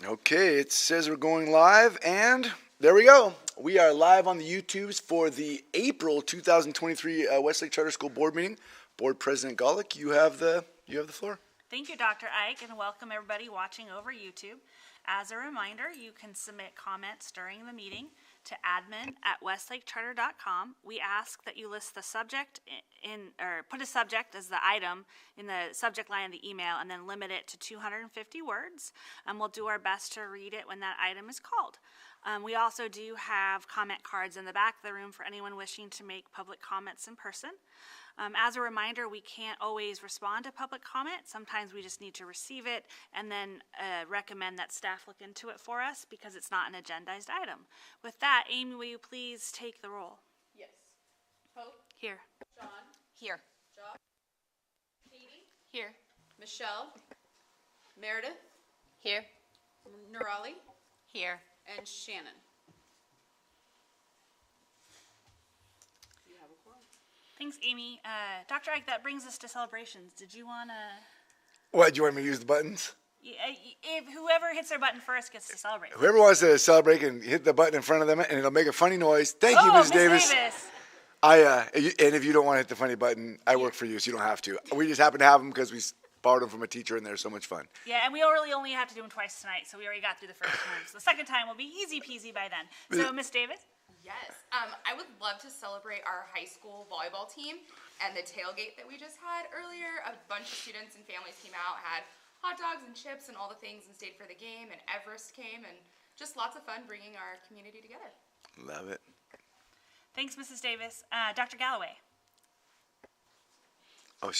Okay, it says we're going live, and there we go. We are live on the YouTubes for the April 2023 Westlake Charter School Board meeting. Board President Golick, you have the floor. Thank you, Dr. Ike, and welcome everybody watching over YouTube. As a reminder, you can submit comments during the meeting to admin@westlakecharter.com. We ask that you list the subject or put a subject as the item in the subject line of the email, and then limit it to 250 words. We'll do our best to read it when that item is called. We also do have comment cards in the back of the room for anyone wishing to make public comments in person. As a reminder, we can't always respond to public comment. Sometimes we just need to receive it and then recommend that staff look into it for us because it's not an agendized item. With that, Amy, will you please take the roll? Yes. Hope. Here. John. Here. Josh. Katie. Here. Michelle. Meredith. Here. Nurali. Here. And Shannon. You have a quorum. Thanks, Amy. Dr. Ike, that brings us to celebrations. Did you want to... What, do you want me to use the buttons? If whoever hits their button first gets to celebrate. Whoever wants to celebrate can hit the button in front of them, and it'll make a funny noise. Thank you, Ms. Davis. And if you don't want to hit the funny button, I work for you, so you don't have to. We just happen to have them because we borrowed them from a teacher, and they're so much fun. Yeah, and we really only have to do them twice tonight, so we already got through the first time. So the second time will be easy peasy by then. So, Ms. Davis? Yes. I would love to celebrate our high school volleyball team and the tailgate that we just had earlier. A bunch of students and families came out, had hot dogs and chips and all the things, and stayed for the game, and Everest came, and just lots of fun bringing our community together. Love it. Thanks, Mrs. Davis. Dr. Galloway? Oh,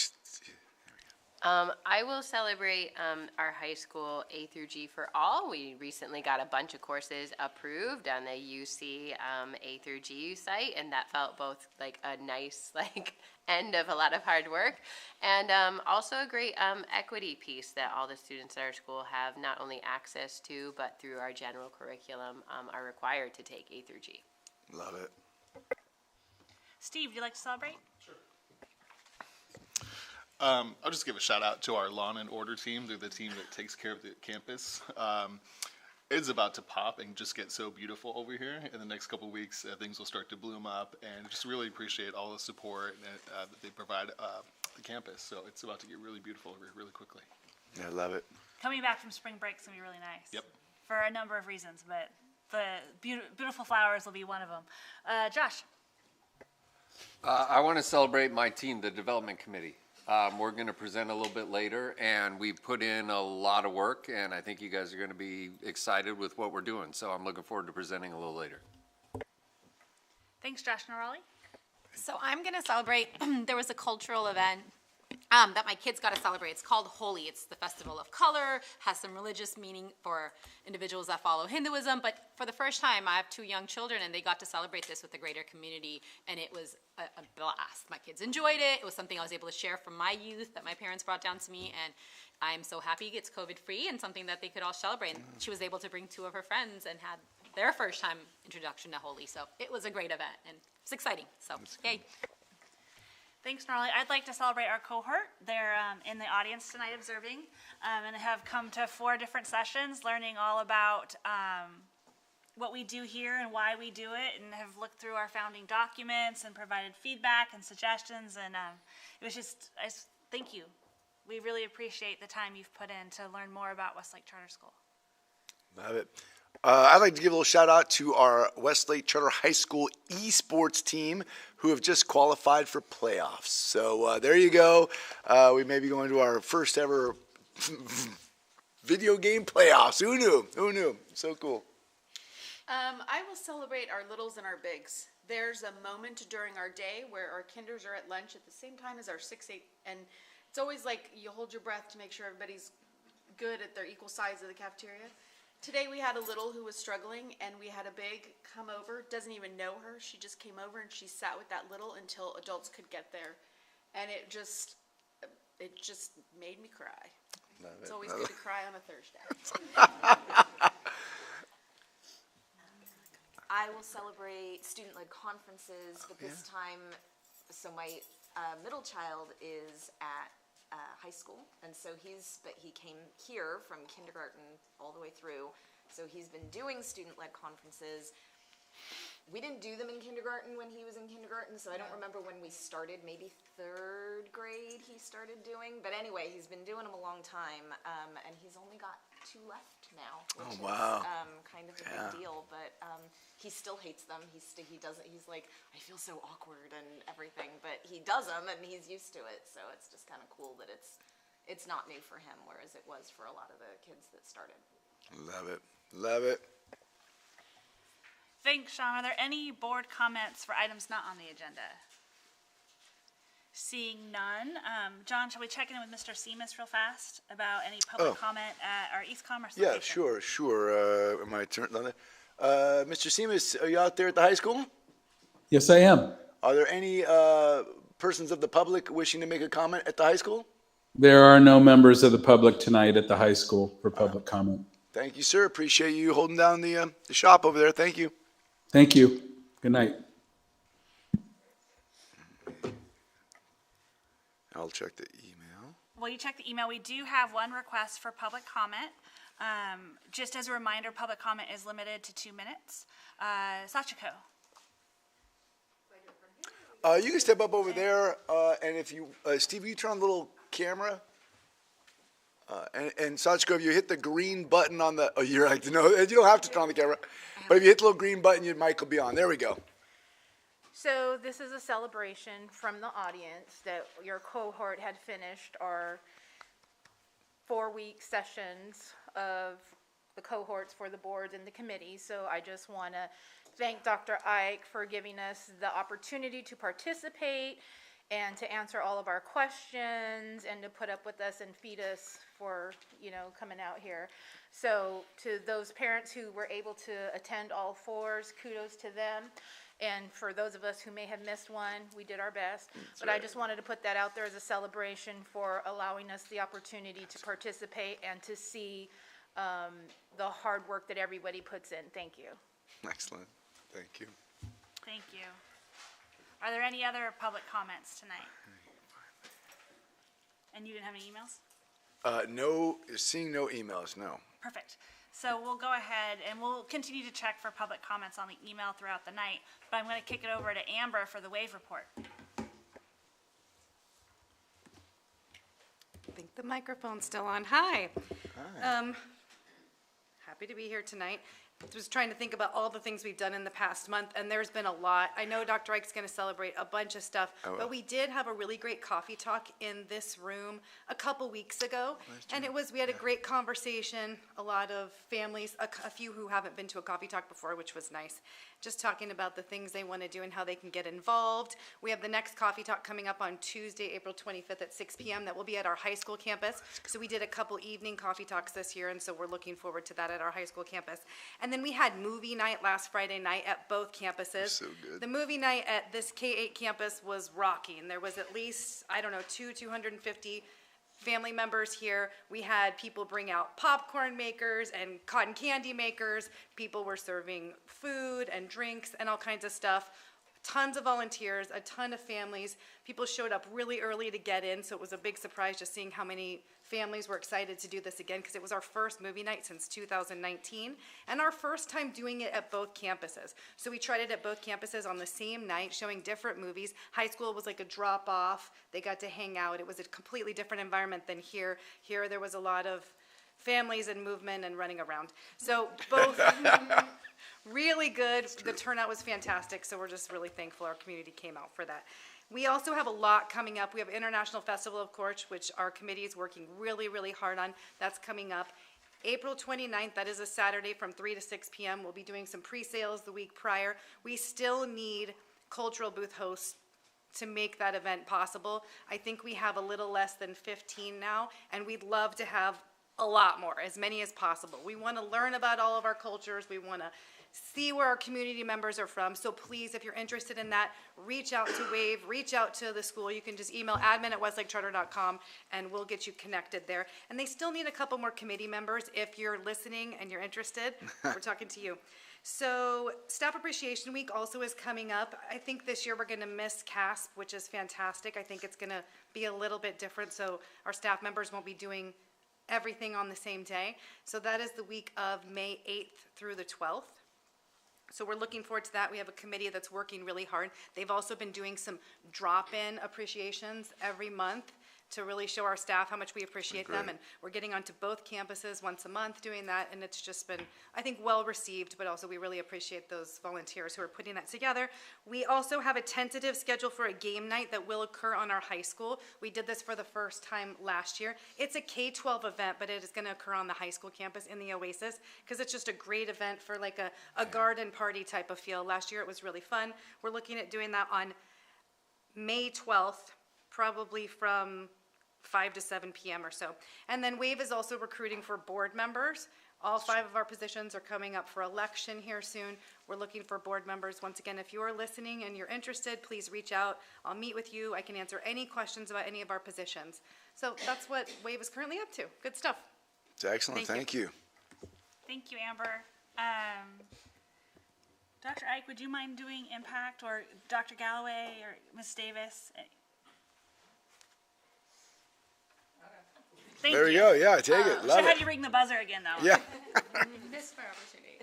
I will celebrate our high school A through G for all. We recently got a bunch of courses approved on the UC A through G site, and that felt both like a nice end of a lot of hard work, and also a great equity piece that all the students at our school have not only access to, but through our general curriculum are required to take A through G. Love it. Steve, would you like to celebrate? I'll just give a shout out to our lawn and order team. They're the team that takes care of the campus. It's about to pop and just get so beautiful over here. In the next couple of weeks, things will start to bloom up, and just really appreciate all the support that they provide the campus. So it's about to get really beautiful over here really quickly. Yeah, I love it. Coming back from spring break is going to be really nice. Yep. For a number of reasons, but the beautiful flowers will be one of them. Josh? I want to celebrate my team, the development committee. We're going to present a little bit later, and we put in a lot of work, and I think you guys are going to be excited with what we're doing. So I'm looking forward to presenting a little later. Thanks, Josh. Nurali? So I'm going to celebrate, there was a cultural event that my kids got to celebrate. It's called Holi. It's the festival of color, has some religious meaning for individuals that follow Hinduism, but for the first time, I have two young children, and they got to celebrate this with the greater community, and it was a blast. My kids enjoyed it. It was something I was able to share from my youth that my parents brought down to me, and I'm so happy it's COVID-free and something that they could all celebrate. And she was able to bring two of her friends and had their first time introduction to Holi, so it was a great event, and it's exciting, so yay. Thanks, Nurali. I'd like to celebrate our cohort. They're in the audience tonight observing and have come to 4 different sessions learning all about what we do here and why we do it, and have looked through our founding documents and provided feedback and suggestions, and it was just, thank you. We really appreciate the time you've put in to learn more about Westlake Charter School. Love it. I'd like to give a little shout out to our Westlake Charter High School esports team who have just qualified for playoffs. So there you go. We may be going to our first ever video game playoffs. Who knew? Who knew? So cool. I will celebrate our littles and our bigs. There's a moment during our day where our kinders are at lunch at the same time as our 6-8, and it's always like you hold your breath to make sure everybody's good at their equal size of the cafeteria. Today we had a little who was struggling, and we had a big come over, doesn't even know her. She just came over and she sat with that little until adults could get there. And it just made me cry. It's always good to cry on a Thursday. I will celebrate student-led conferences, but this time, so my middle child is at high high school, and so but he came here from kindergarten all the way through. So he's been doing student-led conferences. We didn't do them in kindergarten when he was in kindergarten, so I don't remember when we started. Maybe third grade he started doing. But anyway, he's been doing them a long time, and he's only got 2 left now, which is kind of a big deal. But he still hates them. He doesn't. He's like, I feel so awkward and everything. But he does them, and he's used to it. So it's just kind of cool that it's not new for him, whereas it was for a lot of the kids that started. Love it. Love it. Thanks, Sean. Are there any board comments for items not on the agenda? Seeing none. John, shall we check in with Mr. Seamus real fast about any public comment at our East Commerce location? Yeah, sure. Am I turned on there? Mr. Seamus, are you out there at the high school? Yes, I am. Are there any persons of the public wishing to make a comment at the high school? There are no members of the public tonight at the high school for public comment. Thank you, sir. Appreciate you holding down the shop over there. Thank you. Thank you. Good night. I'll check the email. While you check the email, we do have one request for public comment. Just as a reminder, public comment is limited to 2 minutes. Sachiko. You can step up over there, and if you, Steve, you turn on the little camera. And Sachiko, if you hit the green button on the, you're like, no, you don't have to turn on the camera. But if you hit the little green button, your mic will be on. There we go. So this is a celebration from the audience that your cohort had finished our 4-week sessions of the cohorts for the boards and the committees. So I just want to thank Dr. Ike for giving us the opportunity to participate and to answer all of our questions and to put up with us and feed us for, coming out here. So to those parents who were able to attend all 4s, kudos to them. And for those of us who may have missed one, we did our best. But I just wanted to put that out there as a celebration for allowing us the opportunity to participate and to see the hard work that everybody puts in. Thank you. Excellent. Thank you. Thank you. Are there any other public comments tonight? And you didn't have any emails? No, seeing no emails, no. Perfect. So we'll go ahead and we'll continue to check for public comments on the email throughout the night, but I'm going to kick it over to Amber for the wave report. I think the microphone's still on. Hi. Hi. Happy to be here tonight. Was trying to think about all the things we've done in the past month, and there's been a lot. I know Dr. Ike's going to celebrate a bunch of stuff, but we did have a really great coffee talk in this room a couple weeks ago, and we had a great conversation. A lot of families, a few who haven't been to a coffee talk before, which was nice. Just talking about the things they want to do and how they can get involved. We have the next coffee talk coming up on Tuesday, April 25th at 6 p.m. That will be at our high school campus. So we did a couple evening coffee talks this year, and so we're looking forward to that at our high school campus. And then we had movie night last Friday night at both campuses. So good. The movie night at this K-8 campus was rocking. There was at least, 250 family members here. We had people bring out popcorn makers and cotton candy makers. People were serving food and drinks and all kinds of stuff. Tons of volunteers, a ton of families. People showed up really early to get in, so it was a big surprise just seeing how many families were excited to do this again, because it was our first movie night since 2019 and our first time doing it at both campuses. So we tried it at both campuses on the same night, showing different movies. High school was like a drop off. They got to hang out. It was a completely different environment than here. Here there was a lot of families and movement and running around. So both really good. The turnout was fantastic, so we're just really thankful our community came out for that. We also have a lot coming up. We have International Festival of Courts, which our committee is working really, really hard on. That's coming up. April 29th, that is a Saturday from 3 to 6 p.m. We'll be doing some pre-sales the week prior. We still need cultural booth hosts to make that event possible. I think we have a little less than 15 now, and we'd love to have a lot more, as many as possible. We want to learn about all of our cultures. We want to see where our community members are from. So please, if you're interested in that, reach out to WAVE, reach out to the school. You can just email admin@westlakecharter.com and we'll get you connected there. And they still need a couple more committee members. If you're listening and you're interested, we're talking to you. So Staff Appreciation Week also is coming up. I think this year we're going to miss CASP, which is fantastic. I think it's going to be a little bit different, so our staff members won't be doing everything on the same day. So that is the week of May 8th through the 12th. So we're looking forward to that. We have a committee that's working really hard. They've also been doing some drop-in appreciations every month to really show our staff how much we appreciate them. And we're getting onto both campuses once a month doing that. And it's just been, I think, well received, but also we really appreciate those volunteers who are putting that together. We also have a tentative schedule for a game night that will occur on our high school. We did this for the first time last year. It's a K-12 event, but it is going to occur on the high school campus in the Oasis because it's just a great event for like a garden party type of feel. Last year it was really fun. We're looking at doing that on May 12th, probably from 5 to 7 p.m. or so. And then WAVE is also recruiting for board members. All 5 of our positions are coming up for election here soon. We're looking for board members. Once again, if you're listening and you're interested, please reach out. I'll meet with you. I can answer any questions about any of our positions. So that's what WAVE is currently up to. Good stuff. It's excellent. Thank you. Thank you, Amber. Dr. Ike, would you mind doing impact, or Dr. Galloway or Ms. Davis? Thank There we you. go. Yeah, take it. Love Should have it. you ring the buzzer again, though. Yeah. Missed my opportunity.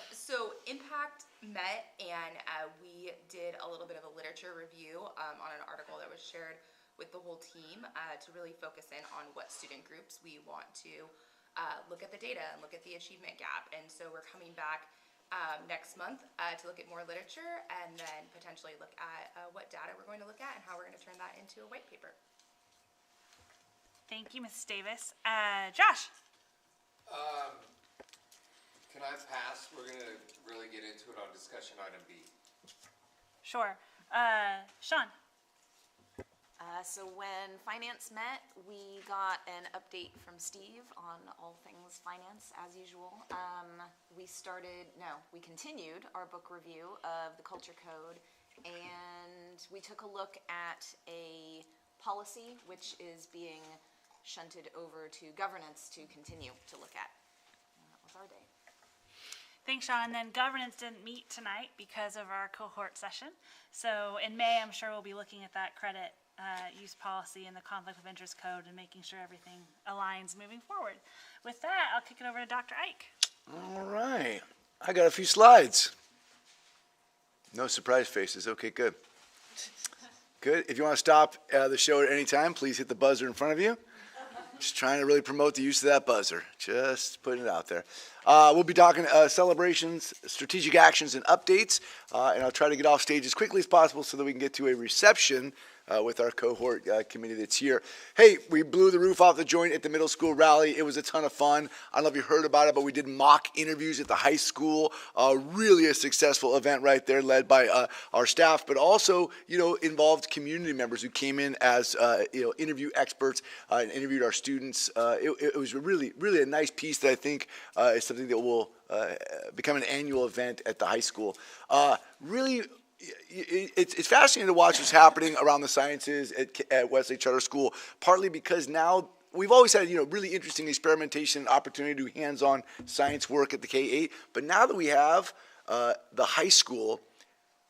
So Impact met and we did a little bit of a literature review on an article that was shared with the whole team to really focus in on what student groups we want to look at the data and look at the achievement gap. And so we're coming back next month to look at more literature and then potentially look at what data we're going to look at and how we're going to turn that into a white paper. Thank you, Ms. Davis. Josh? Can I pass? We're gonna really get into it on discussion item B. Sure. Sean? So when finance met, we got an update from Steve on all things finance as usual. We continued our book review of the Culture Code, and we took a look at a policy which is being shunted over to governance to continue to look at. And that was our day. Thanks, Sean. And then governance didn't meet tonight because of our cohort session. So in May, I'm sure we'll be looking at that credit use policy and the conflict of interest code and making sure everything aligns moving forward. With that, I'll kick it over to Dr. Ike. All right. I got a few slides. No surprise faces. Okay, good. Good. If you want to stop the show at any time, please hit the buzzer in front of you. Just trying to really promote the use of that buzzer. Just putting it out there. We'll be talking celebrations, strategic actions, and updates. And I'll try to get off stage as quickly as possible so that we can get to a reception with our cohort committee that's here. Hey, we blew the roof off the joint at the middle school rally. It was a ton of fun. I don't know if you heard about it, but we did mock interviews at the high school. Really a successful event right there, led by our staff, but also, involved community members who came in as, interview experts and interviewed our students. It was really, really a nice piece that I think is something that will become an annual event at the high school. Really, it's fascinating to watch what's happening around the sciences at Westlake Charter School, partly because now we've always had, really interesting experimentation and opportunity to do hands-on science work at the K-8, but now that we have the high school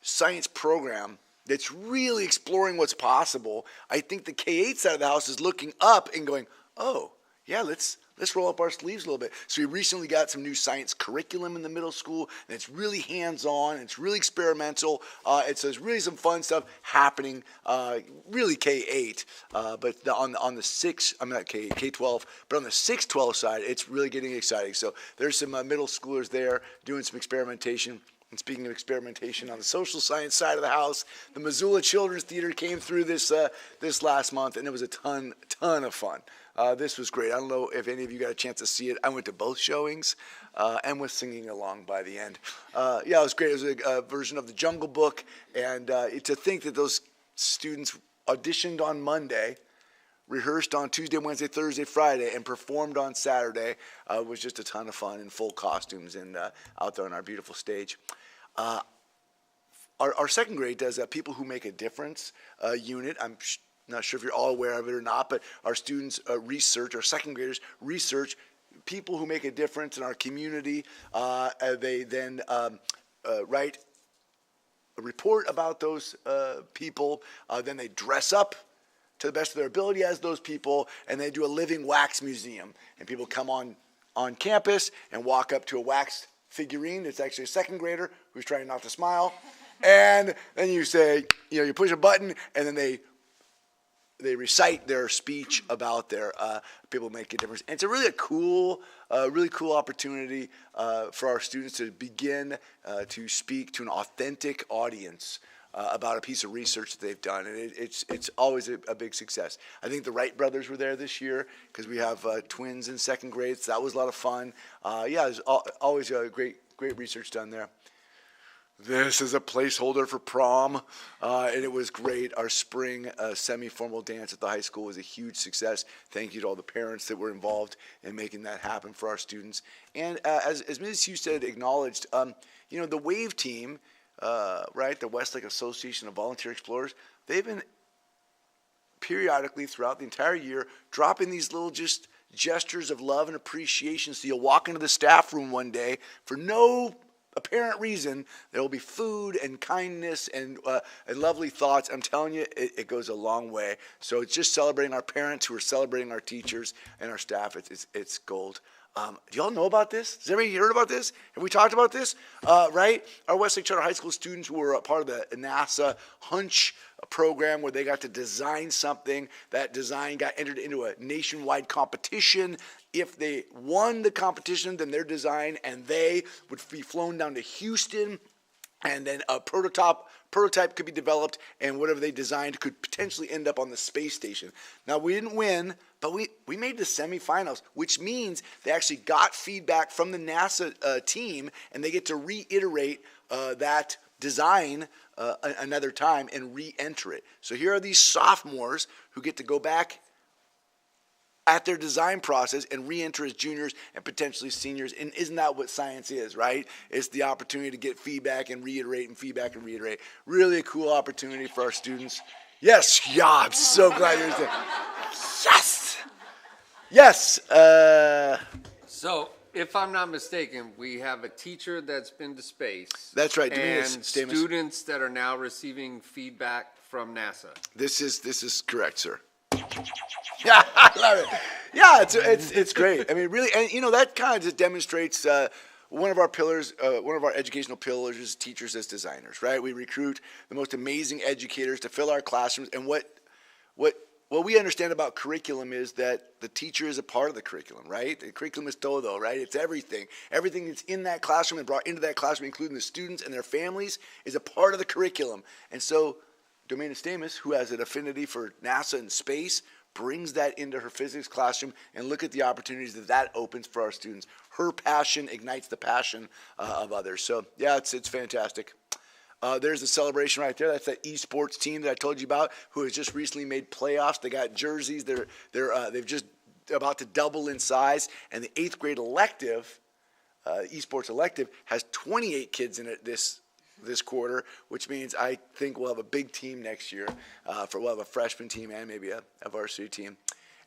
science program that's really exploring what's possible, I think the K-8 side of the house is looking up and going, oh, yeah, let's roll up our sleeves a little bit. So we recently got some new science curriculum in the middle school, and it's really hands-on, it's really experimental. So there's really some fun stuff happening, really K-8. But on the 6, I'm not K-8, K-12, but on the 6-12 side, it's really getting exciting. So there's some middle schoolers there doing some experimentation. And speaking of experimentation on the social science side of the house, the Missoula Children's Theater came through this last month, and it was a ton of fun. This was great. I don't know if any of you got a chance to see it. I went to both showings and was singing along by the end. It was great. It was a version of the Jungle Book, and to think that those students auditioned on Monday, rehearsed on Tuesday, Wednesday, Thursday, Friday, and performed on Saturday. It was just a ton of fun in full costumes and out there on our beautiful stage. Our second grade does a People Who Make a Difference unit. I'm not sure if you're all aware of it or not, but our students research, our second graders research people who make a difference in our community. They then write a report about those people. Then they dress up to the best of their ability as those people, and they do a living wax museum. And people come on campus and walk up to a wax figurine. It's actually a second grader who's trying not to smile. And then you say, you push a button, and then they recite their speech about their people make a difference. And it's really a cool opportunity for our students to begin to speak to an authentic audience about a piece of research that they've done, and it's always a big success. I think the Wright brothers were there this year because we have twins in second grade, so that was a lot of fun. There's always great research done there. This is a placeholder for prom, and it was great. Our spring semi-formal dance at the high school was a huge success. Thank you to all the parents that were involved in making that happen for our students. And as Mrs. Husted acknowledged, the WAVE team, the Westlake Association of Volunteer Explorers, they've been periodically throughout the entire year dropping these little just gestures of love and appreciation. So you'll walk into the staff room one day for no apparent reason, there will be food and kindness and lovely thoughts. I'm telling you, it goes a long way. So it's just celebrating our parents who are celebrating our teachers and our staff. It's gold. Do y'all know about this? Has everybody heard about this? Have we talked about this? Right? Our Westlake Charter High School students were a part of the NASA Hunch program where they got to design something. That design got entered into a nationwide competition. If they won the competition, then their design and they would be flown down to Houston, and then a prototype could be developed, and whatever they designed could potentially end up on the space station. Now, we didn't win, but we made the semifinals, which means they actually got feedback from the NASA team, and they get to reiterate that design another time and re-enter it. So here are these sophomores who get to go back at their design process and re-enter as juniors and potentially seniors. And isn't that what science is, right? It's the opportunity to get feedback and reiterate and feedback and reiterate. Really a cool opportunity for our students. Yes, yeah, I'm so glad you're there. Yes! Yes. So, if I'm not mistaken, we have a teacher that's been to space. That's right. And students that are now receiving feedback from NASA. This is correct, sir. Yeah, I love it. Yeah, it's great. I mean, really, and that kind of just demonstrates one of our pillars, one of our educational pillars is teachers as designers, right? We recruit the most amazing educators to fill our classrooms, and what we understand about curriculum is that the teacher is a part of the curriculum, right? The curriculum is todo, right? It's everything. Everything that's in that classroom and brought into that classroom, including the students and their families, is a part of the curriculum. And so Domaina Stamus, who has an affinity for NASA and space, brings that into her physics classroom, and look at the opportunities that opens for our students. Her passion ignites the passion of others. So, yeah, it's fantastic. There's the celebration right there. That's that esports team that I told you about, who has just recently made playoffs. They got jerseys. They've just about to double in size. And the 8th grade elective, esports elective, has 28 kids in it this quarter, which means I think we'll have a big team next year. We'll have a freshman team and maybe a varsity team.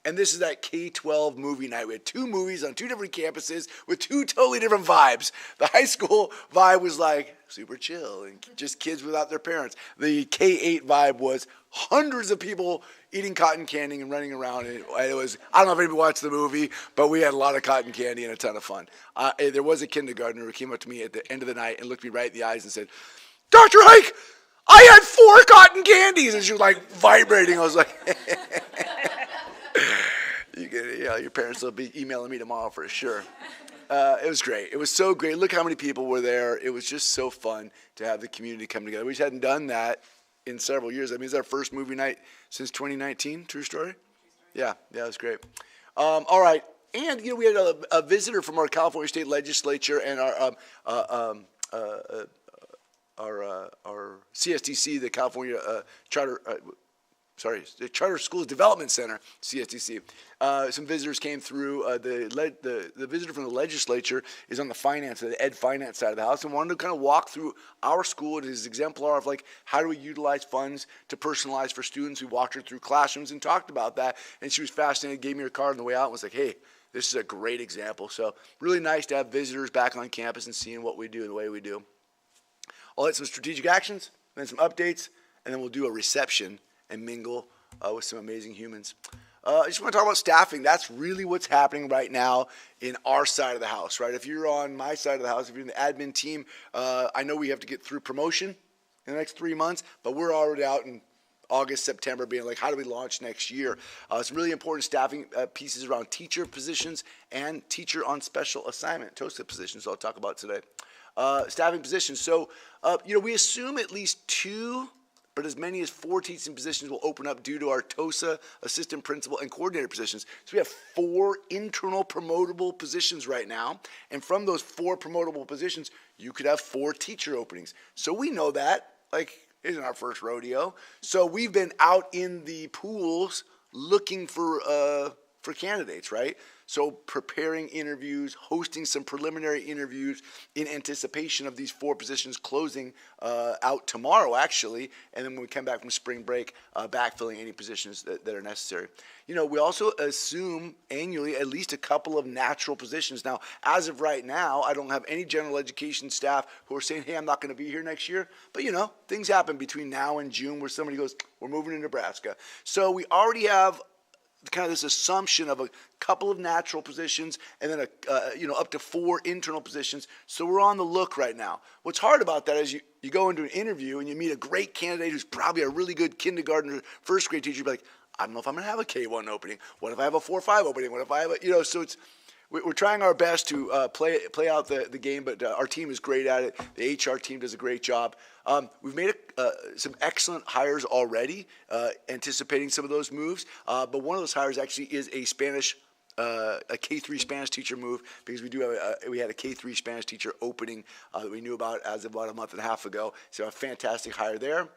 And this is that K-12 movie night. We had 2 movies on 2 different campuses with 2 totally different vibes. The high school vibe was like super chill and just kids without their parents. The K-8 vibe was hundreds of people eating cotton candy and running around. And it was, I don't know if anybody watched the movie, but we had a lot of cotton candy and a ton of fun. There was a kindergartner who came up to me at the end of the night and looked me right in the eyes and said, "Dr. Hike, I had 4 cotton candies." And she was like vibrating. I was like, your parents will be emailing me tomorrow for sure. It was great. It was so great. Look how many people were there. It was just so fun to have the community come together. We just hadn't done that in several years. I mean, it's our first movie night since 2019. True story? Yeah, it was great. All right. And, we had a visitor from our California State Legislature and our CSTC, the California Charter the Charter Schools Development Center, CSDC. Some visitors came through. The visitor from the legislature is on the ed finance side of the house, and wanted to kind of walk through our school. It is exemplar of like, how do we utilize funds to personalize for students? We walked her through classrooms and talked about that, and she was fascinated, gave me her card on the way out and was like, hey, this is a great example. So really nice to have visitors back on campus and seeing what we do the way we do. I'll hit some strategic actions, then some updates, and then we'll do a reception and mingle with some amazing humans. I just want to talk about staffing. That's really what's happening right now in our side of the house, right? If you're on my side of the house, if you're in the admin team, I know we have to get through promotion in the next 3 months, but we're already out in August, September, being like, how do we launch next year? Some really important staffing pieces around teacher positions and teacher on special assignment, TOSA positions, I'll talk about today. Staffing positions. So, we assume at least 2, but as many as 4 teaching positions will open up due to our TOSA, assistant principal, and coordinator positions. So we have 4 internal promotable positions right now. And from those 4 promotable positions, you could have 4 teacher openings. So we know that, like, isn't our first rodeo. So we've been out in the pools looking for candidates, right? So preparing interviews, hosting some preliminary interviews in anticipation of these 4 positions closing out tomorrow, actually. And then when we come back from spring break, backfilling any positions that are necessary. We also assume annually at least a couple of natural positions. Now, as of right now, I don't have any general education staff who are saying, hey, I'm not going to be here next year. But, things happen between now and June where somebody goes, we're moving to Nebraska. So we already have kind of this assumption of a couple of natural positions and then up to 4 internal positions. So we're on the look right now. What's hard about that is you go into an interview and you meet a great candidate who's probably a really good kindergarten or first grade teacher. You're like, I don't know if I'm going to have a K1 opening. What if I have a 4-5 opening? What if I have a, so we're trying our best to play out the game, but our team is great at it. The HR team does a great job. We've made some excellent hires already, anticipating some of those moves. But one of those hires actually is a K3 Spanish teacher move, because we had a K3 Spanish teacher opening that we knew about as of about a month and a half ago. So a fantastic hire there.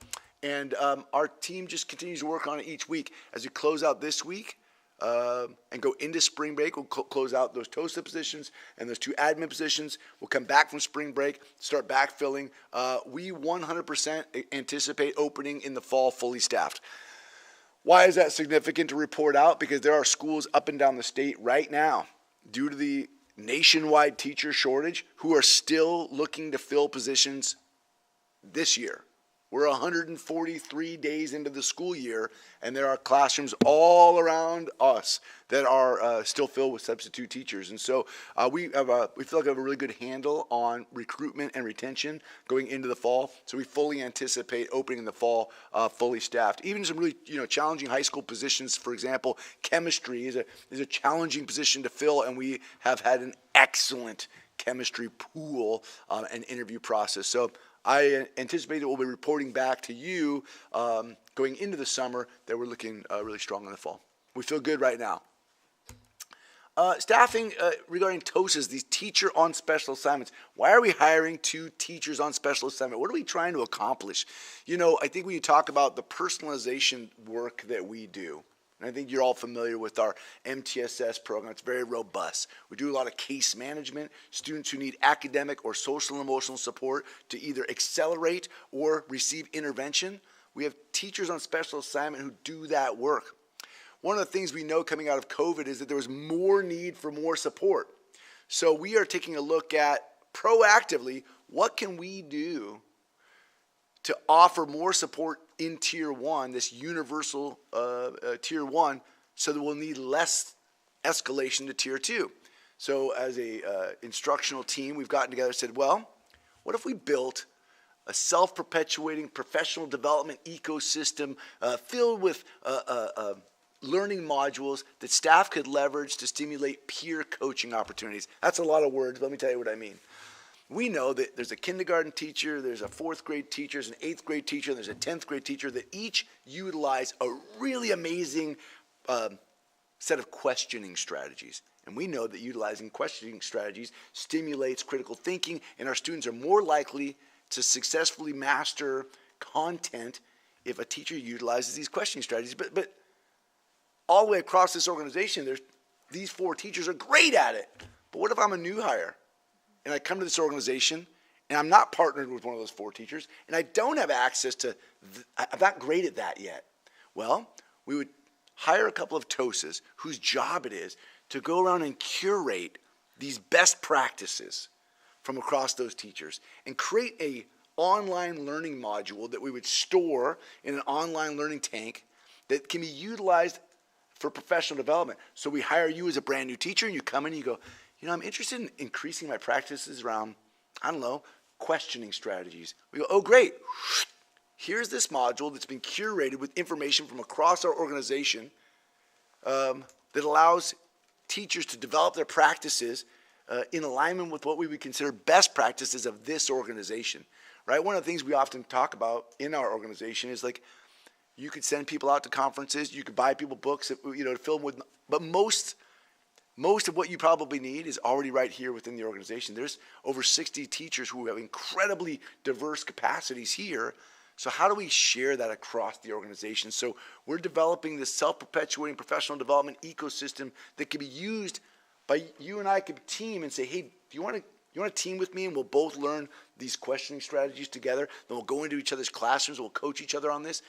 And our team just continues to work on it each week. As we close out this week, and go into spring break, we'll close out those TOSA positions and those 2 admin positions. We'll come back from spring break, start backfilling. We 100% anticipate opening in the fall fully staffed. Why is that significant to report out? Because there are schools up and down the state right now, due to the nationwide teacher shortage, who are still looking to fill positions this year. We're 143 days into the school year, and there are classrooms all around us that are still filled with substitute teachers. And so we feel like we have a really good handle on recruitment and retention going into the fall. So we fully anticipate opening in the fall fully staffed. Even some really challenging high school positions, for example, chemistry is a challenging position to fill, and we have had an excellent chemistry pool and interview process. So I anticipate that we'll be reporting back to you going into the summer that we're looking really strong in the fall. We feel good right now. Staffing regarding TOSAs, these teacher on special assignments. Why are we hiring 2 teachers on special assignment? What are we trying to accomplish? I think when you talk about the personalization work that we do, and I think you're all familiar with our MTSS program. It's very robust. We do a lot of case management, students who need academic or social and emotional support to either accelerate or receive intervention. We have teachers on special assignment who do that work. One of the things we know coming out of COVID is that there was more need for more support. So we are taking a look at proactively, what can we do to offer more support in Tier 1, this universal Tier 1, so that we'll need less escalation to Tier 2. So as a instructional team, we've gotten together and said, well, what if we built a self-perpetuating professional development ecosystem filled with learning modules that staff could leverage to stimulate peer coaching opportunities? That's a lot of words. Let me tell you what I mean. We know that there's a kindergarten teacher, there's a 4th grade teacher, there's an 8th grade teacher, there's a 10th grade teacher that each utilize a really amazing set of questioning strategies. And we know that utilizing questioning strategies stimulates critical thinking, and our students are more likely to successfully master content if a teacher utilizes these questioning strategies. But all the way across this organization, these 4 teachers are great at it. But what if I'm a new hire and I come to this organization and I'm not partnered with one of those 4 teachers and I don't have access to, I'm not great at that yet? Well, we would hire a couple of TOSAs whose job it is to go around and curate these best practices from across those teachers and create a online learning module that we would store in an online learning tank that can be utilized for professional development. So we hire you as a brand new teacher and you come in and you go, I'm interested in increasing my practices around, questioning strategies. We go, oh great, here's this module that's been curated with information from across our organization that allows teachers to develop their practices in alignment with what we would consider best practices of this organization, right? One of the things we often talk about in our organization is like, you could send people out to conferences, you could buy people books, to fill them with, but most of what you probably need is already right here within the organization. There's over 60 teachers who have incredibly diverse capacities here. So how do we share that across the organization? So we're developing this self-perpetuating professional development ecosystem that can be used by you and I could team and say, hey, do you want to team with me and we'll both learn these questioning strategies together? Then we'll go into each other's classrooms, we'll coach each other on this.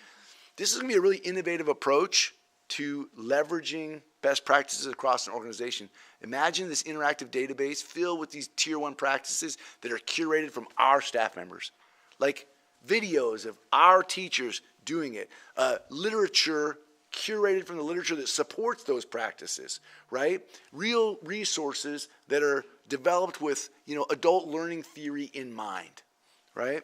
This is going to be a really innovative approach to leveraging best practices across an organization. Imagine this interactive database filled with these tier 1 practices that are curated from our staff members. Like videos of our teachers doing it, literature curated from the literature that supports those practices, right? Real resources that are developed with, adult learning theory in mind, right?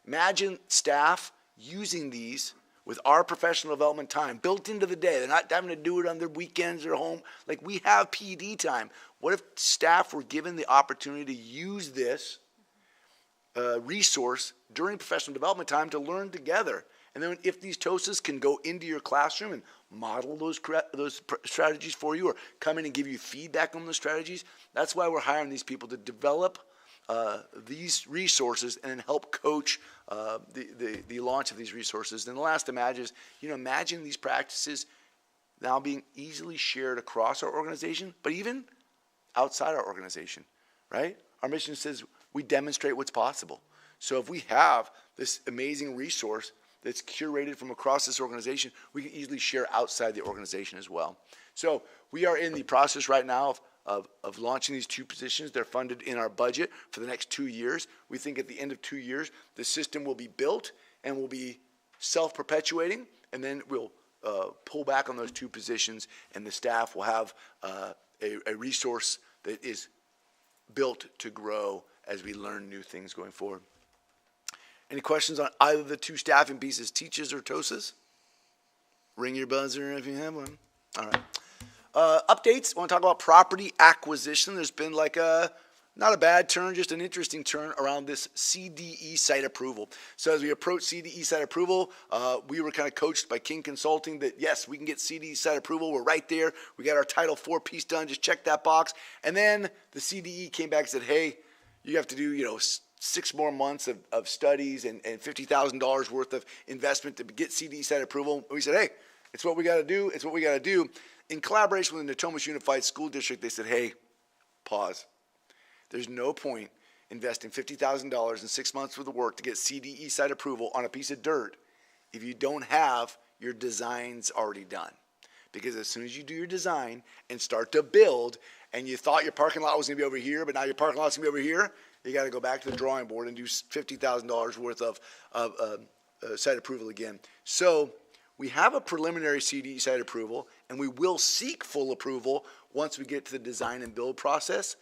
Imagine staff using these with our professional development time built into the day. They're not having to do it on their weekends or home. Like we have PD time. What if staff were given the opportunity to use this resource during professional development time to learn together? And then if these TOSAs can go into your classroom and model those strategies for you or come in and give you feedback on those strategies, that's why we're hiring these people to develop these resources and then help coach the launch of these resources. And the last imagine is, imagine these practices now being easily shared across our organization, but even outside our organization, right? Our mission says we demonstrate what's possible. So if we have this amazing resource that's curated from across this organization, we can easily share outside the organization as well. So we are in the process right now of launching these 2 positions. They're funded in our budget for the next 2 years. We think at the end of 2 years, the system will be built and will be self-perpetuating, and then we'll pull back on those 2 positions, and the staff will have a resource that is built to grow as we learn new things going forward. Any questions on either of the 2 staffing pieces, teachers or TOSAs? Ring your buzzer if you have one. All right. Updates. I want to talk about property acquisition. There's been like not a bad turn, just an interesting turn around this CDE site approval. So as we approach CDE site approval, we were kind of coached by King Consulting that yes, we can get CDE site approval. We're right there. We got our Title IV piece done. Just check that box. And then the CDE came back and said, hey, you have to do 6 more months of studies and $50,000 worth of investment to get CDE site approval. And we said, hey, it's what we got to do. It's what we got to do. In collaboration with the Natomas Unified School District, they said, hey, pause. There's no point investing $50,000 in 6 months worth of work to get CDE site approval on a piece of dirt if you don't have your designs already done. Because as soon as you do your design and start to build, and you thought your parking lot was going to be over here, but now your parking lot's going to be over here, you got to go back to the drawing board and do $50,000 worth of site approval again. So we have a preliminary CDE site approval, and we will seek full approval once we get to the design and build process.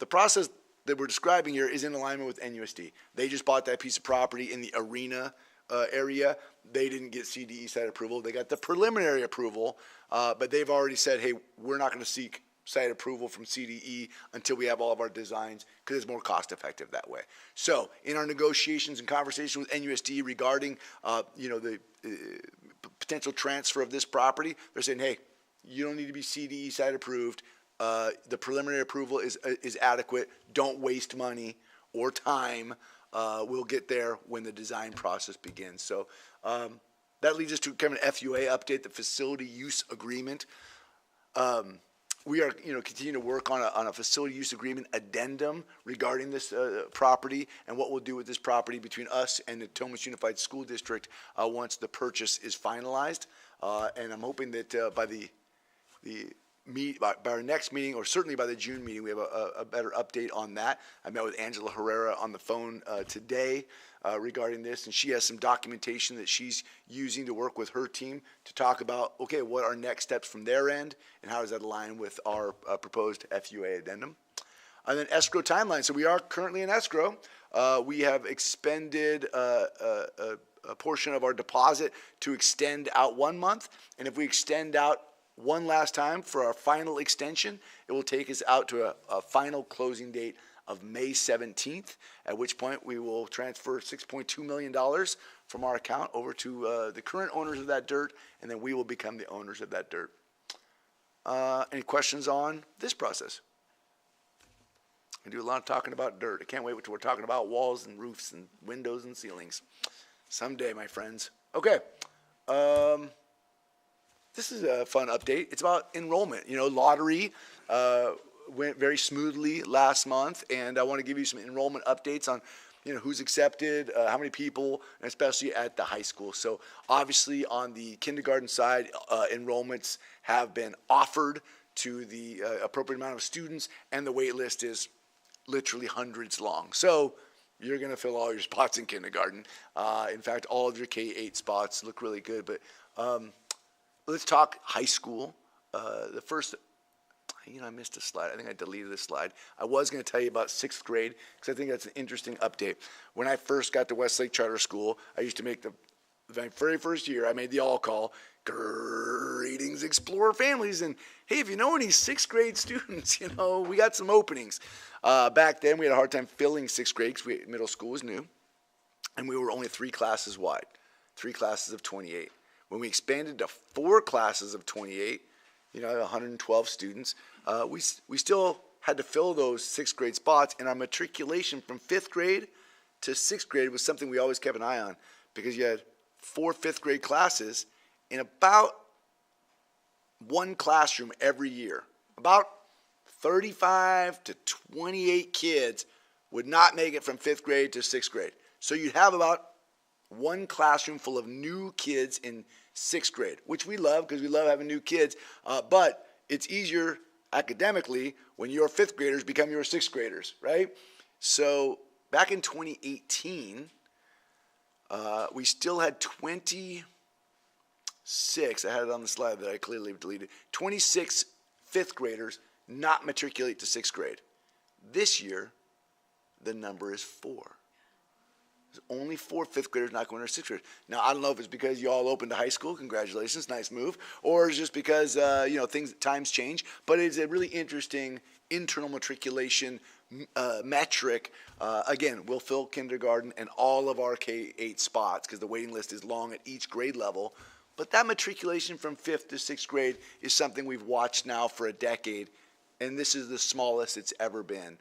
The process that we're describing here is in alignment with NUSD. They just bought that piece of property in the arena area. They didn't get CDE site approval. They got the preliminary approval, but they've already said, hey, we're not going to seek site approval from CDE until we have all of our designs because it's more cost effective that way. So in our negotiations and conversations with NUSD regarding the potential transfer of this property, they're saying, hey, you don't need to be CDE site approved. The preliminary approval is adequate. Don't waste money or time. We'll get there when the design process begins. So that leads us to kind of an FUA update, the facility use agreement. We are, continue to work on a facility use agreement addendum regarding this property and what we'll do with this property between us and the Thomas Unified School District once the purchase is finalized. And I'm hoping that by our next meeting, or certainly by the June meeting, we have a better update on that. I met with Angela Herrera on the phone today regarding this, and she has some documentation that she's using to work with her team to talk about, okay, what are next steps from their end, and how does that align with our proposed FUA addendum. And then escrow timeline. So we are currently in escrow. We have expended a portion of our deposit to extend out 1 month, and if we extend out one last time for our final extension, it will take us out to a final closing date of May 17th, at which point we will transfer $6.2 million from our account over to the current owners of that dirt, and then we will become the owners of that dirt. Any questions on this process? I do a lot of talking about dirt. I can't wait until we're talking about walls and roofs and windows and ceilings. Someday, my friends. Okay. This is a fun update. It's about enrollment. Lottery went very smoothly last month, and I want to give you some enrollment updates on, who's accepted, how many people, and especially at the high school. So obviously on the kindergarten side, enrollments have been offered to the appropriate amount of students, and the wait list is literally hundreds long. So you're going to fill all your spots in kindergarten. In fact, all of your K-8 spots look really good. But let's talk high school. The first, I missed a slide. I think I deleted this slide. I was going to tell you about 6th grade because I think that's an interesting update. When I first got to Westlake Charter School, I used to make the very first year, I made the all-call, greetings, Explorer families, and hey, if you know any 6th grade students, we got some openings. Back then, we had a hard time filling 6th grade because middle school was new, and we were only 3 classes wide, 3 classes of 28. When we expanded to 4 classes of 28, 112 students, we still had to fill those 6th grade spots, and our matriculation from 5th grade to 6th grade was something we always kept an eye on because you had 4 5th grade classes in about 1 classroom every year. About 35 to 28 kids would not make it from 5th grade to 6th grade. So you'd have about 1 classroom full of new kids in 6th grade, which we love because we love having new kids, but it's easier academically when your 5th graders become your 6th graders, right? So back in 2018, we still had 26, I had it on the slide that I clearly deleted, 26 5th graders not matriculate to 6th grade. This year, the number is 4. There's only 4 5th graders not going to 6th grade. Now, I don't know if it's because you all opened to high school, congratulations, nice move, or it's just because, times change, but it's a really interesting internal matriculation metric. Again, we'll fill kindergarten and all of our K-8 spots because the waiting list is long at each grade level, but that matriculation from 5th to 6th grade is something we've watched now for a decade, and this is the smallest it's ever been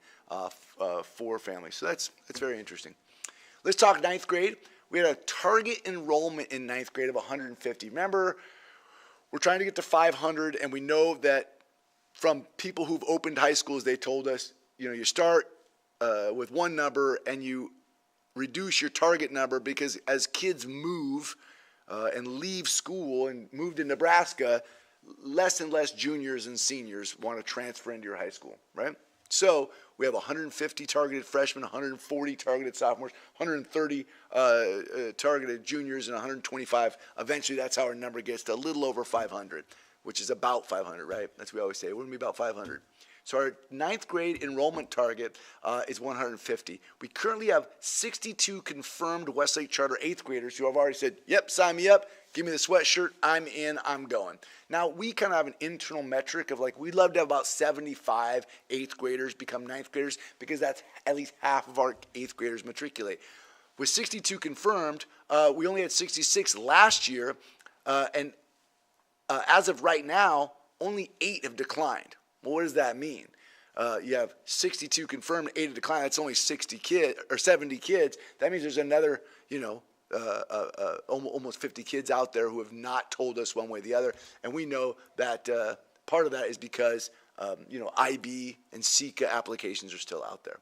for families. So that's very interesting. Let's talk 9th grade. We had a target enrollment in 9th grade of 150. Remember, we're trying to get to 500, and we know that from people who've opened high schools, they told us, you start with one number and you reduce your target number because as kids move and leave school and move to Nebraska, less and less juniors and seniors want to transfer into your high school, right? So we have 150 targeted freshmen, 140 targeted sophomores, 130 targeted juniors, and 125. Eventually, that's how our number gets to a little over 500, which is about 500, right? That's what we always say. We're going to be about 500. So our 9th grade enrollment target is 150. We currently have 62 confirmed Westlake Charter 8th graders who have already said, yep, sign me up, give me the sweatshirt, I'm in, I'm going. Now, we kind of have an internal metric of we'd love to have about 75 8th graders become 9th graders because that's at least half of our 8th graders matriculate. With 62 confirmed, we only had 66 last year, and as of right now, only 8 have declined. Well, what does that mean? You have 62 confirmed, 8 have declined. That's only 60 kids or 70 kids. That means there's another, almost 50 kids out there who have not told us one way or the other. And we know that part of that is because, IB and SECA applications are still out there.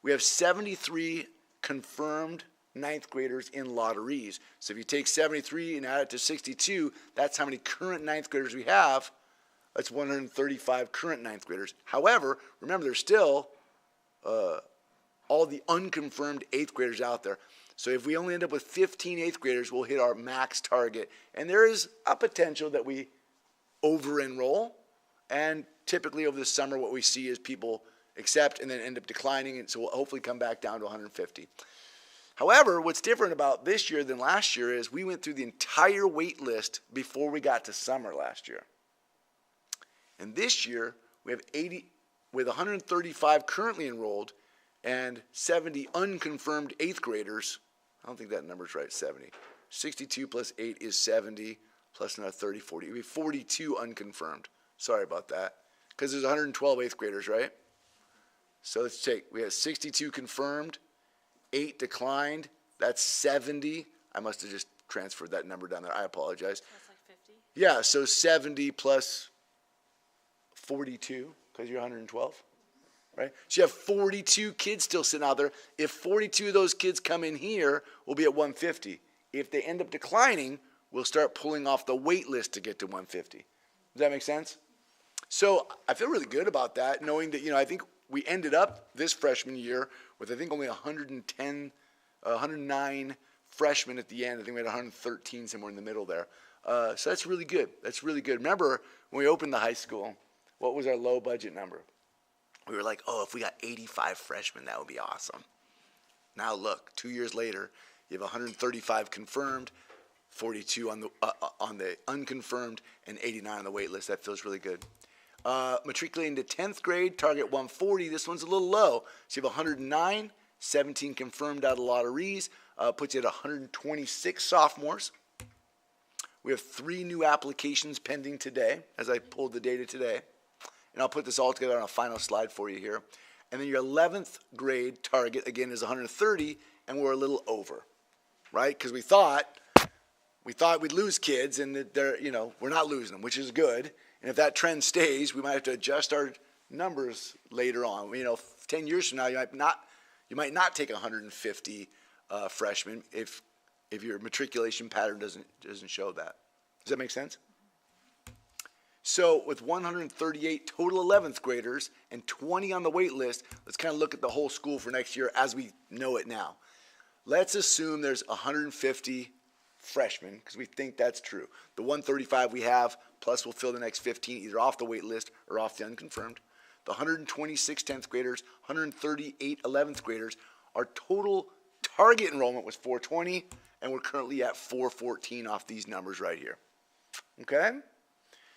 We have 73 confirmed ninth graders in lotteries. So if you take 73 and add it to 62, that's how many current ninth graders we have. That's 135 current ninth graders. However, remember, there's still all the unconfirmed eighth graders out there. So if we only end up with 15 eighth graders, we'll hit our max target. And there is a potential that we over-enroll. And typically over the summer, what we see is people accept and then end up declining. And so we'll hopefully come back down to 150. However, what's different about this year than last year is we went through the entire wait list before we got to summer last year. And this year, we have 135 currently enrolled and 70 unconfirmed eighth graders. I don't think that number's right, 70. 62 plus 8 is 70, plus another 30, 40. It would be 42 unconfirmed. Sorry about that. Because there's 112 eighth graders, right? So let's take, we have 62 confirmed, 8 declined. That's 70. I must have just transferred that number down there. I apologize. That's like 50. Yeah, so 70 plus 42, because you're 112, right? So you have 42 kids still sitting out there. If 42 of those kids come in here, we'll be at 150. If they end up declining, we'll start pulling off the wait list to get to 150. Does that make sense? So I feel really good about that, knowing that, I think we ended up this freshman year with, I think, only 109 freshmen at the end. I think we had 113 somewhere in the middle there. So that's really good. That's really good. Remember, when we opened the high school, what was our low budget number? We were like, if we got 85 freshmen, that would be awesome. Now look, 2 years later, you have 135 confirmed, 42 on the unconfirmed, and 89 on the wait list. That feels really good. Matriculating to 10th grade, target 140. This one's a little low. So you have 109, 17 confirmed out of lotteries, puts you at 126 sophomores. We have 3 new applications pending today, as I pulled the data today. And I'll put this all together on a final slide for you here. And then your 11th grade target, again, is 130, and we're a little over, right? Because we thought we'd lose kids, and that we're not losing them, which is good. And if that trend stays, we might have to adjust our numbers later on. 10 years from now, you might not take 150 freshmen if your matriculation pattern doesn't show that. Does that make sense? So with 138 total 11th graders and 20 on the wait list, let's kind of look at the whole school for next year as we know it now. Let's assume there's 150 freshmen, because we think that's true. The 135 we have, plus we'll fill the next 15 either off the wait list or off the unconfirmed. The 126 10th graders, 138 11th graders. Our total target enrollment was 420, and we're currently at 414 off these numbers right here. Okay?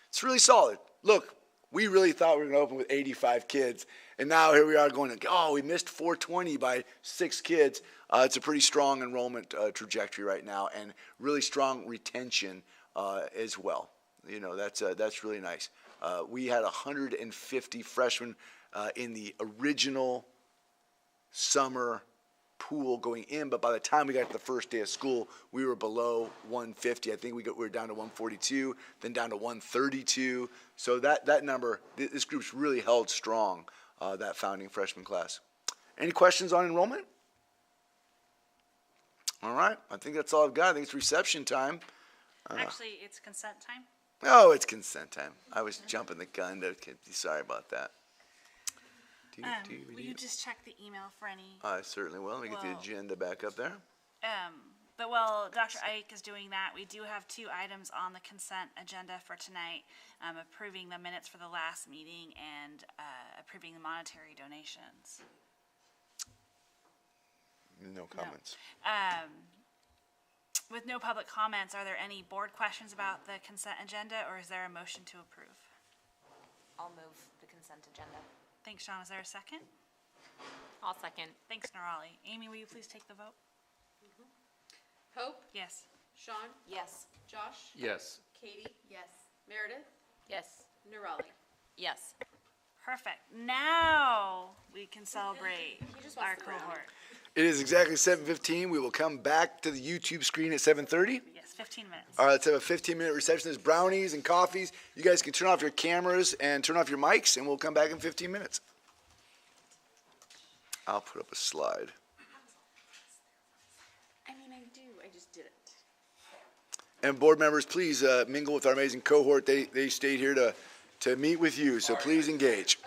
It's really solid. Look, we really thought we were going to open with 85 kids, and now here we are going, we missed 420 by 6 kids. It's a pretty strong enrollment trajectory right now, and really strong retention as well. That's really nice. We had 150 freshmen in the original summer pool going in, but by the time we got to the first day of school, we were below 150. I think we were down to 142, then down to 132. So that number, this group's really held strong, that founding freshman class. Any questions on enrollment? All right, I think that's all I've got. I think it's reception time. Actually, it's consent time. Oh, it's consent time. I was jumping the gun. Sorry about that. Will you just check the email for any? I certainly will. Let me get the agenda back up there. But while Dr. Ike is doing that, we do have 2 items on the consent agenda for tonight, approving the minutes for the last meeting and approving the monetary donations. No comments. No. With no public comments, are there any board questions about the consent agenda, or is there a motion to approve? I'll move the consent agenda. Thanks, Sean. Is there a second? I'll second. Thanks, Nerali. Amy, will you please take the vote? Hope, Yes. Sean, Yes. Josh, Yes. Katie. Yes. Meredith, Yes. Nerali. Yes. Perfect. Now we can celebrate He just our wants the round. cohort. It is exactly 7:15. We will come back to the YouTube screen at 7:30. Yes, 15 minutes. All right, let's have a 15-minute reception. There's brownies and coffees. You guys can turn off your cameras and turn off your mics, and we'll come back in 15 minutes. I'll put up a slide. I mean, I do, I just didn't. And board members, please mingle with our amazing cohort. They stayed here to meet with you, so please engage.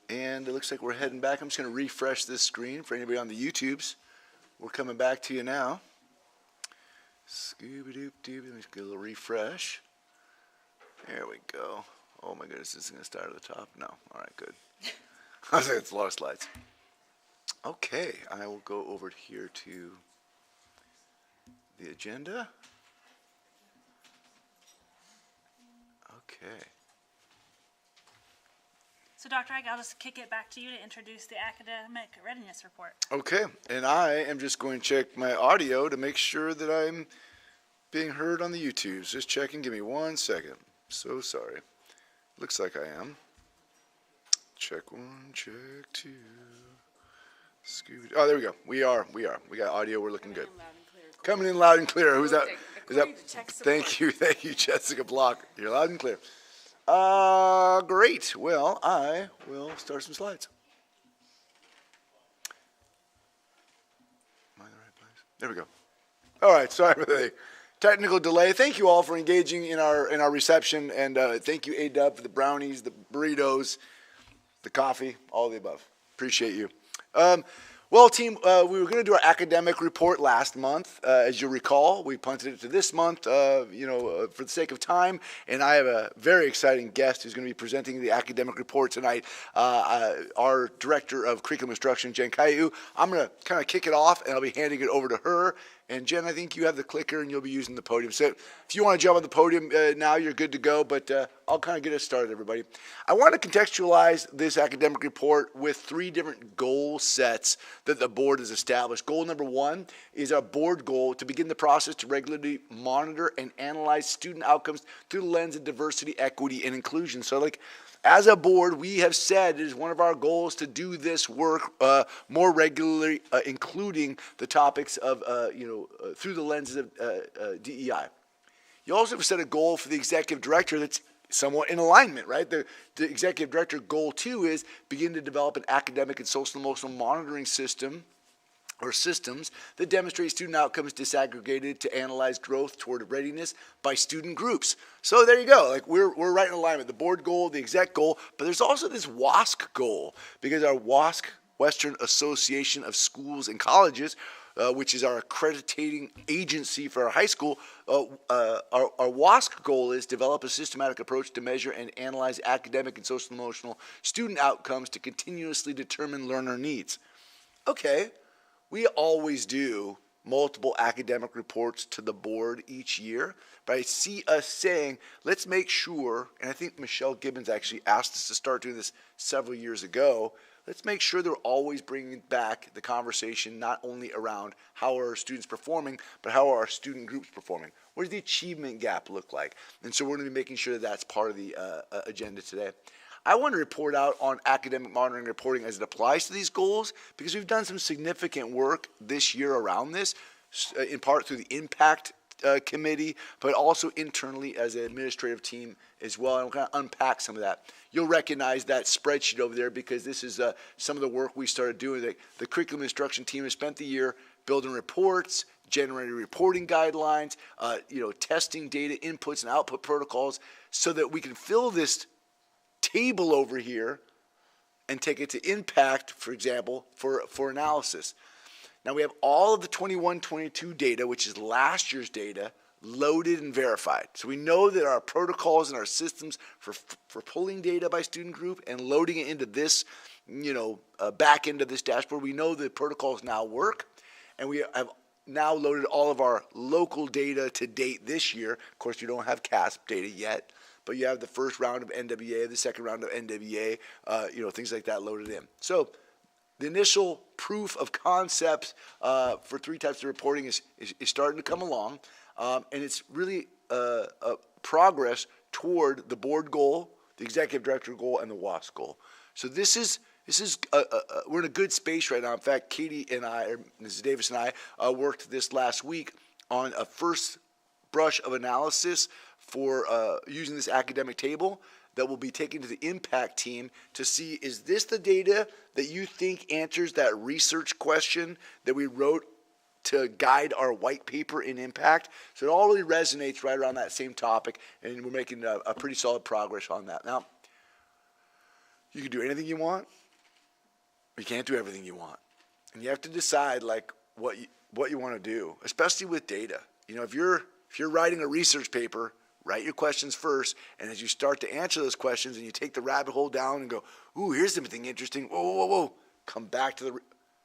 And it looks like we're heading back. I'm just going to refresh this screen for anybody on the YouTubes. We're coming back to you now. Scooby-Doop-Doop. Let me get a little refresh. There we go. Oh my goodness, this is going to start at the top? No. All right, good. I was like, it's a lot of slides. Okay, I will go over here to the agenda. Okay. So Dr. Ike, I'll just kick it back to you to introduce the academic readiness report. Okay, and I am just going to check my audio to make sure that I'm being heard on the YouTubes. Just checking. Give me 1 second. So sorry. Looks like I am. Check 1, check 2. Scooby. Oh, there we go. We are. We got audio. We're looking good. Coming in loud and clear. Who's that? Is that? Thank you, Jessica Block. You're loud and clear. Great. Well, I will start some slides. Am I in the right place? There we go. All right. Sorry for the technical delay. Thank you all for engaging in our reception, and thank you, A-Dub, for the brownies, the burritos, the coffee, all of the above. Appreciate you. Well, team, we were going to do our academic report last month. As you recall, we punted it to this month, for the sake of time. And I have a very exciting guest who's going to be presenting the academic report tonight, our Director of Curriculum Instruction, Jen Caillou. I'm going to kind of kick it off, and I'll be handing it over to her. And Jen, I think you have the clicker, and you'll be using the podium. So if you want to jump on the podium now, you're good to go. But I'll kind of get us started, everybody. I want to contextualize this academic report with 3 different goal sets that the board has established. Goal number 1 is our board goal to begin the process to regularly monitor and analyze student outcomes through the lens of diversity, equity, and inclusion. So, as a board, we have said it is one of our goals to do this work more regularly, including the topics of, through the lenses of DEI. You also have set a goal for the executive director that's somewhat in alignment, right? The executive director goal 2 is begin to develop an academic and social emotional monitoring system or systems that demonstrate student outcomes disaggregated to analyze growth toward readiness by student groups. So there you go. We're right in alignment. The board goal, the exec goal, but there's also this WASC goal, because our WASC, Western Association of Schools and Colleges, which is our accrediting agency for our high school, our WASC goal is develop a systematic approach to measure and analyze academic and social emotional student outcomes to continuously determine learner needs. Okay. We always do multiple academic reports to the board each year, but I see us saying, let's make sure, and I think Michelle Gibbons actually asked us to start doing this several years ago, let's make sure they're always bringing back the conversation not only around how are our students performing, but how are our student groups performing. What does the achievement gap look like? And so we're going to be making sure that that's part of the agenda today. I want to report out on academic monitoring and reporting as it applies to these goals, because we've done some significant work this year around this, in part through the impact committee, but also internally as an administrative team as well. And we're going to unpack some of that. You'll recognize that spreadsheet over there, because this is some of the work we started doing. The curriculum instruction team has spent the year building reports, generating reporting guidelines, testing data inputs and output protocols, so that we can fill this table over here and take it to impact, for example, for analysis. Now we have all of the 21-22 data, which is last year's data, loaded and verified. So we know that our protocols and our systems for pulling data by student group and loading it into this, back end of this dashboard, we know the protocols now work, and we have now loaded all of our local data to date this year. Of course, you don't have CASP data yet, but you have the first round of NWA, the second round of NWA, things like that loaded in. So the initial proof of concepts for 3 types of reporting is starting to come along, and it's really a progress toward the board goal, the executive director goal, and the WASC goal. So this is we're in a good space right now. In fact, Katie and I, or Mrs. Davis and I, worked this last week on a first brush of analysis for using this academic table that will be taken to the impact team to see, is this the data that you think answers that research question that we wrote to guide our white paper in impact? So it all really resonates right around that same topic, and we're making a pretty solid progress on that. Now, you can do anything you want, or you can't do everything you want. And you have to decide like what you want to do, especially with data. You know, if you're writing a research paper, write your questions first, and as you start to answer those questions and you take the rabbit hole down and go, ooh, here's something interesting, whoa, come back to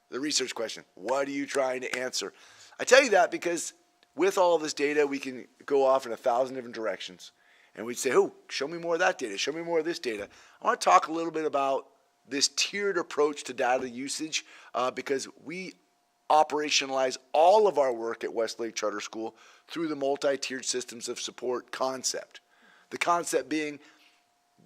the research question. What are you trying to answer? I tell you that because with all of this data, we can go off in 1,000 different directions. And we'd say, oh, show me more of that data, show me more of this data. I want to talk a little bit about this tiered approach to data usage because we operationalize all of our work at Westlake Charter School through the multi-tiered systems of support concept. The concept being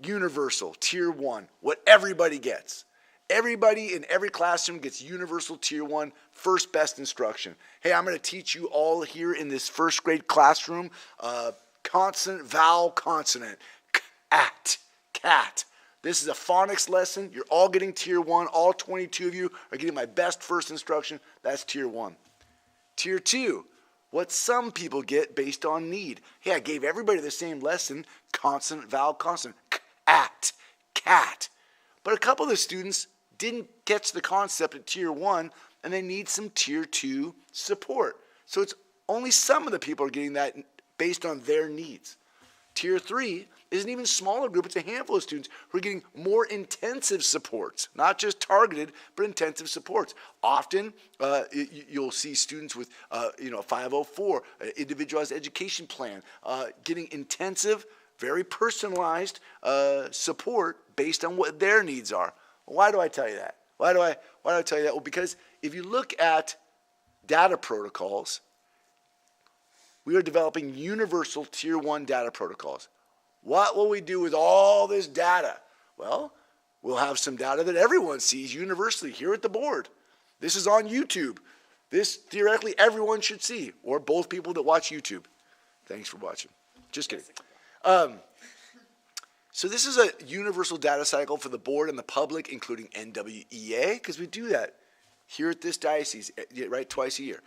universal, tier 1, what everybody gets. Everybody in every classroom gets universal tier 1, first best instruction. Hey, I'm going to teach you all here in this first grade classroom consonant, vowel, consonant, at, cat. This is a phonics lesson. You're all getting tier 1. All 22 of you are getting my best first instruction. That's tier 1. Tier 2, what some people get based on need. Hey, I gave everybody the same lesson, consonant, vowel, consonant, at, cat. But a couple of the students didn't catch the concept at tier 1 and they need some tier 2 support. So it's only some of the people are getting that based on their needs. Tier 3 is an even smaller group. It's a handful of students who are getting more intensive supports, not just targeted, but intensive supports. Often, you'll see students with, a 504, an individualized education plan, getting intensive, very personalized support based on what their needs are. Why do I tell you that? Why do I tell you that? Well, because if you look at data protocols, we are developing universal tier 1 data protocols. What will we do with all this data? Well, we'll have some data that everyone sees universally here at the board. This is on YouTube. This, theoretically, everyone should see, or both people that watch YouTube. Thanks for watching. Just kidding. So this is a universal data cycle for the board and the public, including NWEA, because we do that here at this diocese, right, twice a year.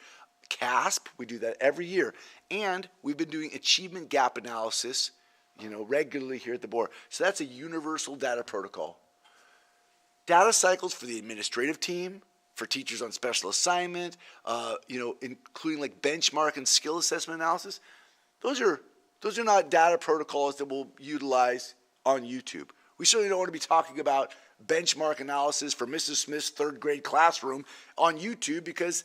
CASP, we do that every year. And we've been doing achievement gap analysis, regularly here at the board. So that's a universal data protocol. Data cycles for the administrative team, for teachers on special assignment, including like benchmark and skill assessment analysis. Those are not data protocols that we'll utilize on YouTube. We certainly don't want to be talking about benchmark analysis for Mrs. Smith's 3rd grade classroom on YouTube because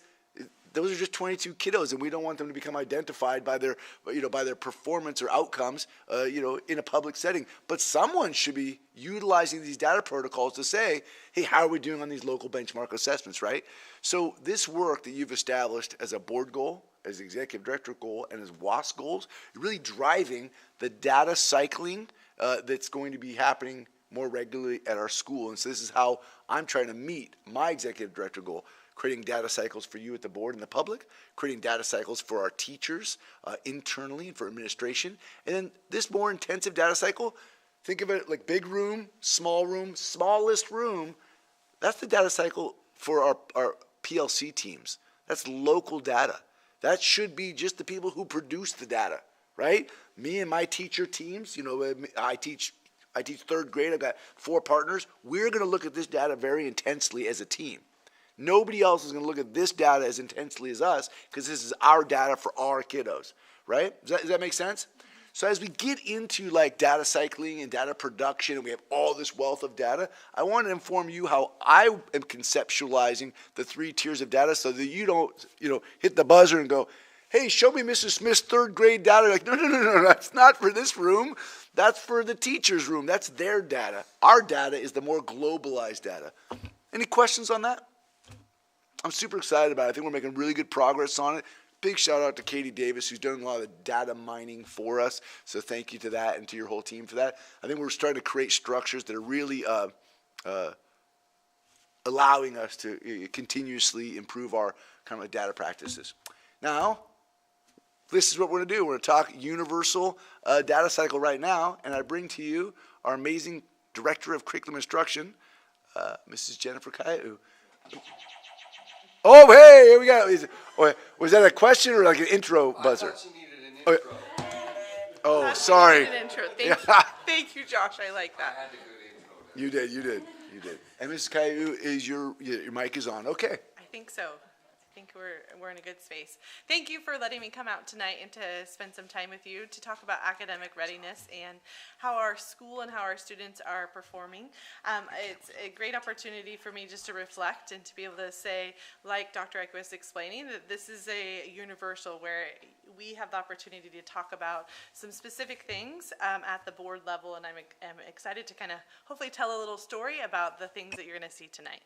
those are just 22 kiddos, and we don't want them to become identified by their, by their performance or outcomes, in a public setting. But someone should be utilizing these data protocols to say, hey, how are we doing on these local benchmark assessments, right? So this work that you've established as a board goal, as executive director goal, and as WAS goals, really driving the data cycling that's going to be happening more regularly at our school. And so this is how I'm trying to meet my executive director goal. Creating data cycles for you at the board and the public, creating data cycles for our teachers internally and for administration. And then this more intensive data cycle, think of it like big room, smallest room. That's the data cycle for our PLC teams. That's local data. That should be just the people who produce the data, right? Me and my teacher teams, I teach 3rd grade. I've got 4 partners. We're going to look at this data very intensely as a team. Nobody else is going to look at this data as intensely as us because this is our data for our kiddos, right? Does that make sense? So as we get into like data cycling and data production and we have all this wealth of data, I want to inform you how I am conceptualizing the 3 tiers of data so that you don't, hit the buzzer and go, hey, show me Mrs. Smith's 3rd grade data. Like, no, that's not for this room. That's for the teacher's room. That's their data. Our data is the more globalized data. Any questions on that? I'm super excited about it. I think we're making really good progress on it. Big shout out to Katie Davis, who's doing a lot of the data mining for us. So thank you to that and to your whole team for that. I think we're starting to create structures that are really allowing us to continuously improve our kind of data practices. Now, this is what we're going to do. We're going to talk universal data cycle right now, and I bring to you our amazing Director of Curriculum Instruction, Mrs. Jennifer Kayau. Oh, hey, here we go. Was that a question or like an intro buzzer? I thought you needed an intro. Oh, sorry. An intro. Thank you, Josh. I like that. I had to go to intro You did. And Mrs. Caillou, is your mic is on. Okay. I think so. I think we're in a good space. Thank you for letting me come out tonight and to spend some time with you to talk about academic readiness and how our school and how our students are performing. It's a great opportunity for me just to reflect and to be able to say, like Dr. Eck was explaining, that this is a universal where we have the opportunity to talk about some specific things at the board level, and I'm excited to kind of hopefully tell a little story about the things that you're going to see tonight.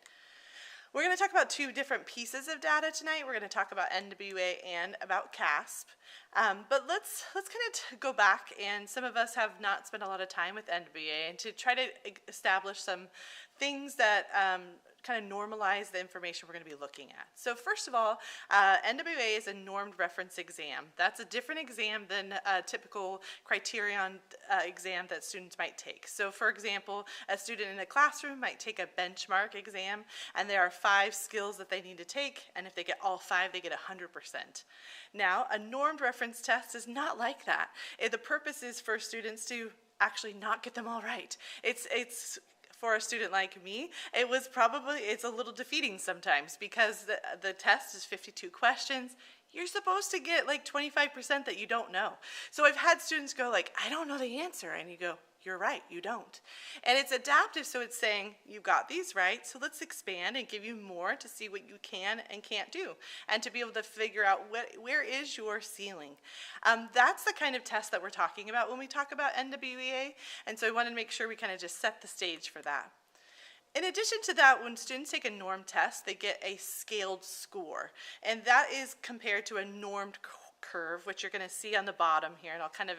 We're going to talk about two different pieces of data tonight. We're going to talk about NWA and about CASP. But let's kind of go back, and some of us have not spent a lot of time with NWA, and to try to establish some things that kind of normalize the information we're going to be looking at. So first of all, NWA is a normed reference exam. That's a different exam than a typical criterion exam that students might take. So for example, a student in a classroom might take a benchmark exam, and there are 5 skills that they need to take, and if they get all 5, they get 100%. Now, a normed reference test is not like that. The purpose is for students to actually not get them all right. It's for a student like me, it's a little defeating sometimes, because the test is 52 questions. You're supposed to get like 25% that you don't know. So I've had students go like, I don't know the answer. And you go, you're right, you don't. And it's adaptive, so it's saying, you got these right, so let's expand and give you more to see what you can and can't do, and to be able to figure out where is your ceiling. That's the kind of test that we're talking about when we talk about NWEA, and so I wanted to make sure we kind of just set the stage for that. In addition to that, when students take a norm test, they get a scaled score, and that is compared to a normed curve, which you're going to see on the bottom here, and I'll kind of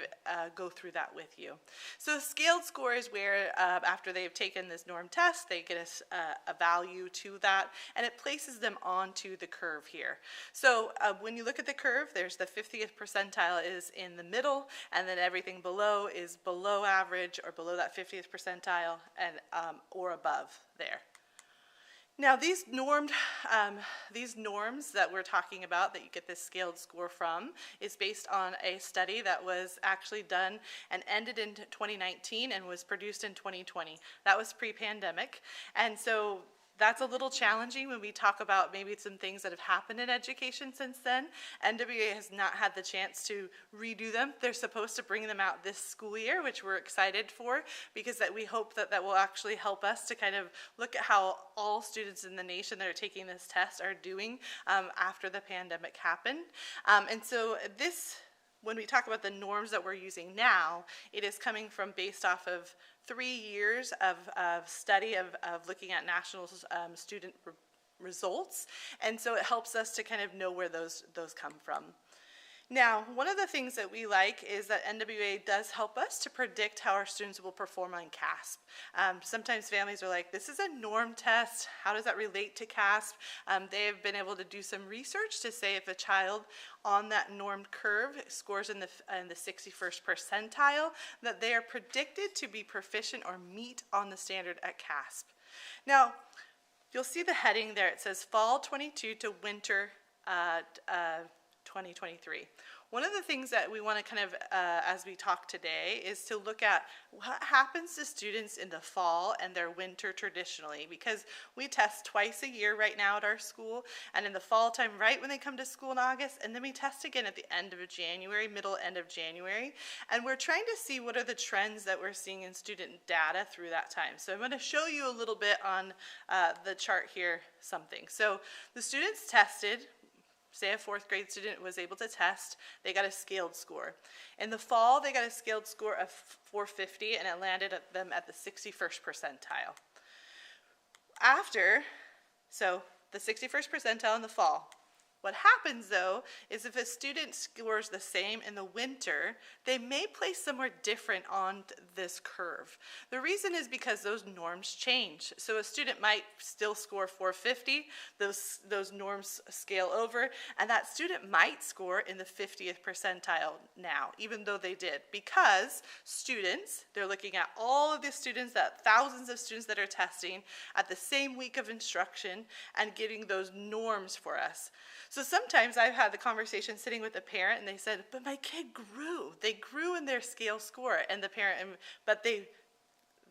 go through that with you. So the scaled score is where after they've taken this norm test, they get a value to that, and it places them onto the curve here. So when you look at the curve, there's the 50th percentile is in the middle, and then everything below is below average or below that 50th percentile and or above there. Now these norms that we're talking about that you get this scaled score from is based on a study that was actually done and ended in 2019 and was produced in 2020. That was pre-pandemic, and so that's a little challenging when we talk about maybe some things that have happened in education since then. NWA has not had the chance to redo them. They're supposed to bring them out this school year, which we're excited for, because that we hope that will actually help us to kind of look at how all students in the nation that are taking this test are doing after the pandemic happened. And so when we talk about the norms that we're using now, it is coming from based off of 3 years of study of looking at national student results, and so it helps us to kind of know where those come from. Now, one of the things that we like is that NWA does help us to predict how our students will perform on CASP. Sometimes families are like, this is a norm test, how does that relate to CASP? They have been able to do some research to say if a child on that normed curve scores in the 61st percentile, that they are predicted to be proficient or meet on the standard at CASP. Now, you'll see the heading there, it says Fall 22 to Winter 2023. One of the things that we want to kind of, as we talk today, is to look at what happens to students in the fall and their winter traditionally, because we test twice a year right now at our school, and in the fall time, right when they come to school in August, and then we test again at the end of January, end of January, and we're trying to see what are the trends that we're seeing in student data through that time. So I'm going to show you a little bit on the chart here something. So the students tested, say a 4th grade student was able to test, they got a scaled score. In the fall, they got a scaled score of 450, and it landed at them at the 61st percentile. So the 61st percentile in the fall. What happens though is if a student scores the same in the winter, they may place somewhere different on this curve. The reason is because those norms change. So a student might still score 450, those norms scale over, and that student might score in the 50th percentile now, even though they did, because students, they're looking at all of the students, that thousands of students that are testing at the same week of instruction and getting those norms for us. So sometimes I've had the conversation sitting with a parent and they said, but my kid grew. They grew in their scale score, and the parent, but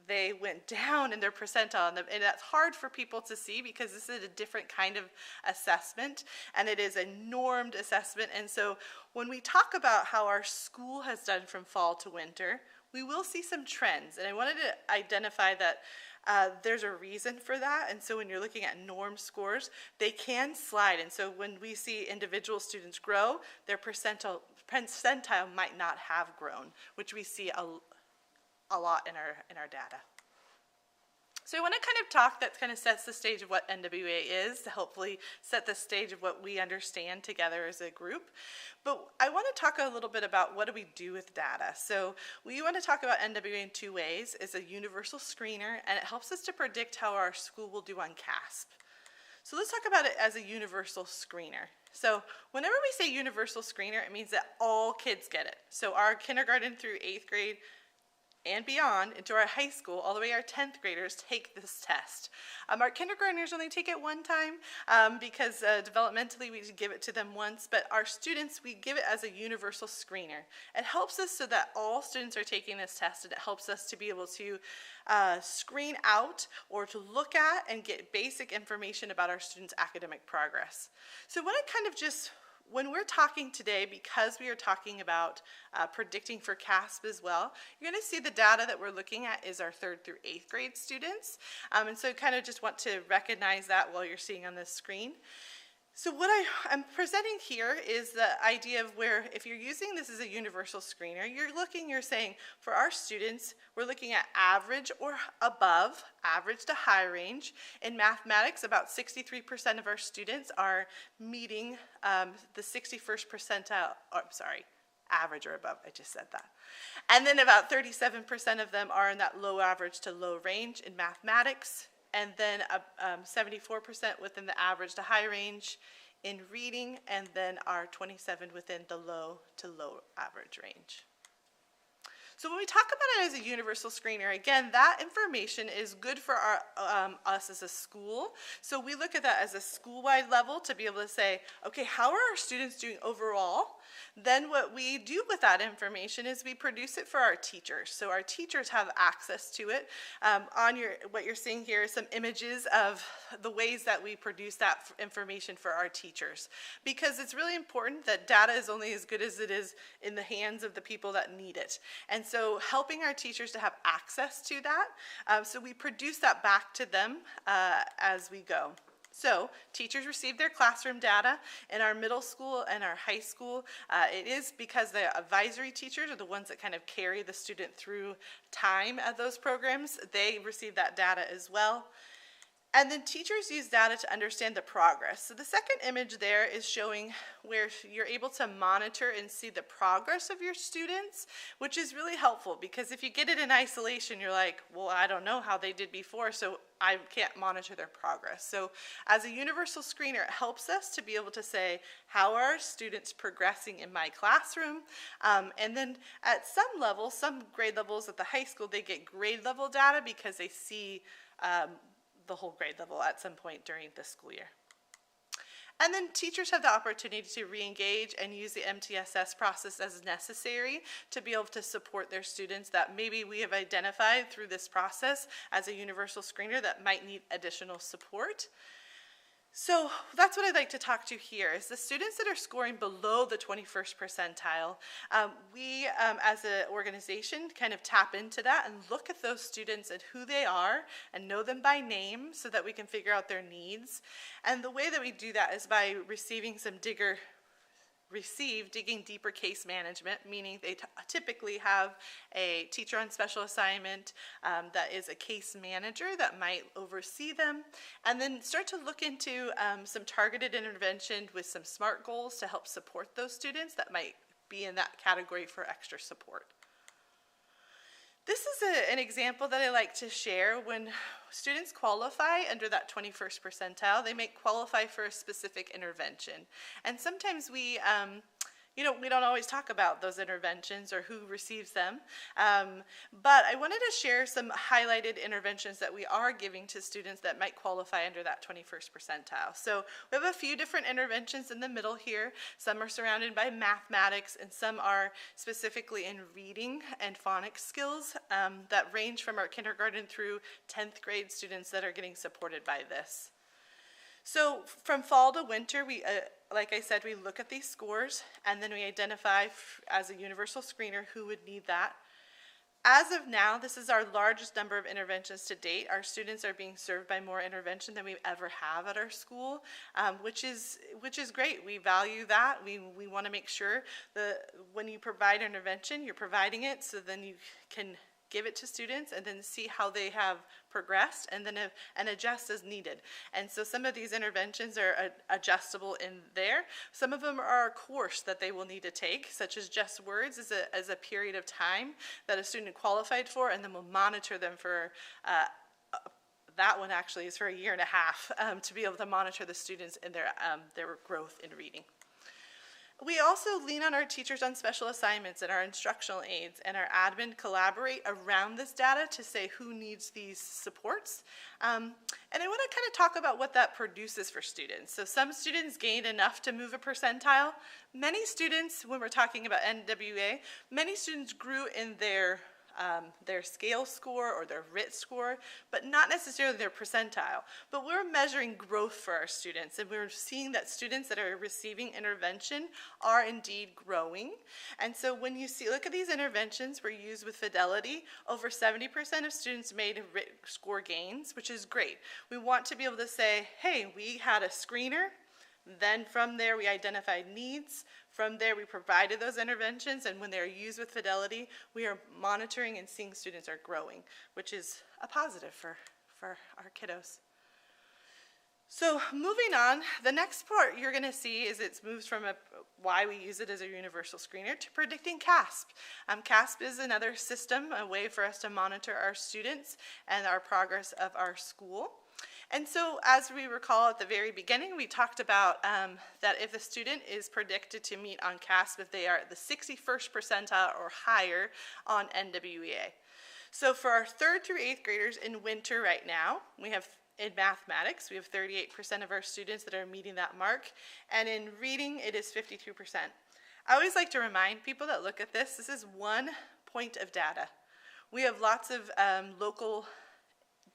they went down in their percentile, and that's hard for people to see because this is a different kind of assessment, and it is a normed assessment. And so when we talk about how our school has done from fall to winter, we will see some trends, and I wanted to identify that there's a reason for that. And so when you're looking at norm scores, they can slide, and so when we see individual students grow, their percentile might not have grown, which we see a lot in our data. So I want to kind of talk, that kind of sets the stage of what NWA is, to hopefully set the stage of what we understand together as a group. But I want to talk a little bit about what do we do with data. So we want to talk about NWA in two ways. It's a universal screener, and it helps us to predict how our school will do on CASP. So let's talk about it as a universal screener. So whenever we say universal screener, it means that all kids get it. So our kindergarten through 8th grade and beyond into our high school, all the way our 10th graders take this test. Our kindergartners only take it one time because developmentally we give it to them once, but our students, we give it as a universal screener. It helps us so that all students are taking this test, and it helps us to be able to screen out or to look at and get basic information about our students' academic progress. So what I kind of just, when we're talking today, because we are talking about predicting for CASP as well, you're going to see the data that we're looking at is our 3rd through 8th grade students. And so kind of just want to recognize that while you're seeing on this screen. So what I'm presenting here is the idea of where, if you're using this as a universal screener, you're saying for our students, we're looking at average or above, average to high range. In mathematics, about 63% of our students are meeting the 61st percentile, average or above, I just said that. And then about 37% of them are in that low average to low range in mathematics, and then 74% within the average to high range in reading, and then our 27 within the low to low average range. So when we talk about it as a universal screener, again, that information is good for us as a school. So we look at that as a school-wide level to be able to say, okay, how are our students doing overall? Then what we do with that information is we produce it for our teachers. So our teachers have access to it. What you're seeing here is some images of the ways that we produce that information for our teachers. Because it's really important that data is only as good as it is in the hands of the people that need it. And so helping our teachers to have access to that, so we produce that back to them as we go. So teachers receive their classroom data. In our middle school and our high school, it is because the advisory teachers are the ones that kind of carry the student through time at those programs. They receive that data as well. And then teachers use data to understand the progress. So the second image there is showing where you're able to monitor and see the progress of your students, which is really helpful because if you get it in isolation, you're like, well, I don't know how they did before, so I can't monitor their progress. So as a universal screener, it helps us to be able to say, how are our students progressing in my classroom? And then at some level, some grade levels at the high school, they get grade level data because they see the whole grade level at some point during the school year. And then teachers have the opportunity to re-engage and use the MTSS process as necessary to be able to support their students that maybe we have identified through this process as a universal screener that might need additional support. So that's what I'd like to talk to here is the students that are scoring below the 21st percentile. We as an organization kind of tap into that and look at those students and who they are and know them by name so that we can figure out their needs. And the way that we do that is by receiving some digging deeper case management, meaning they typically have a teacher on special assignment that is a case manager that might oversee them, and then start to look into some targeted intervention with some SMART goals to help support those students that might be in that category for extra support. This is an example that I like to share. When students qualify under that 21st percentile, they may qualify for a specific intervention. And sometimes we we don't always talk about those interventions or who receives them. But I wanted to share some highlighted interventions that we are giving to students that might qualify under that 21st percentile. So we have a few different interventions in the middle here. Some are surrounded by mathematics, and some are specifically in reading and phonics skills that range from our kindergarten through 10th grade students that are getting supported by this. So from fall to winter, we, like I said, we look at these scores, and then we identify as a universal screener who would need that. As of now, this is our largest number of interventions to date. Our students are being served by more intervention than we ever have at our school, which is great. We value that. We want to make sure that when you provide intervention, you're providing it so then you can give it to students and then see how they have progressed and then and adjust as needed. And so some of these interventions are adjustable in there. Some of them are a course that they will need to take, such as Just Words as a period of time that a student qualified for, and then we'll monitor them for that one actually is for 1.5 years to be able to monitor the students in their growth in reading. We also lean on our teachers on special assignments and our instructional aides, and our admin collaborate around this data to say who needs these supports. And I want to kind of talk about what that produces for students. So some students gained enough to move a percentile. Many students, when we're talking about NWA, many students grew in their scale score or their RIT score, but not necessarily their percentile. But we're measuring growth for our students, and we're seeing that students that are receiving intervention are indeed growing. And so when you look at these interventions were used with fidelity, over 70% of students made RIT score gains, which is great. We want to be able to say, hey, we had a screener, then from there we identified needs. From there we provided those interventions, and when they're used with fidelity, we are monitoring and seeing students are growing, which is a positive for our kiddos. So moving on, the next part you're going to see is it moves from why we use it as a universal screener to predicting CASP. CASP is another system, a way for us to monitor our students and our progress of our school. And so as we recall at the very beginning, we talked about that if a student is predicted to meet on CASP if they are at the 61st percentile or higher on NWEA. So for our 3rd through 8th graders in winter right now, we have in mathematics, we have 38% of our students that are meeting that mark, and in reading, it is 52%. I always like to remind people that look at this is 1 point of data. We have lots of local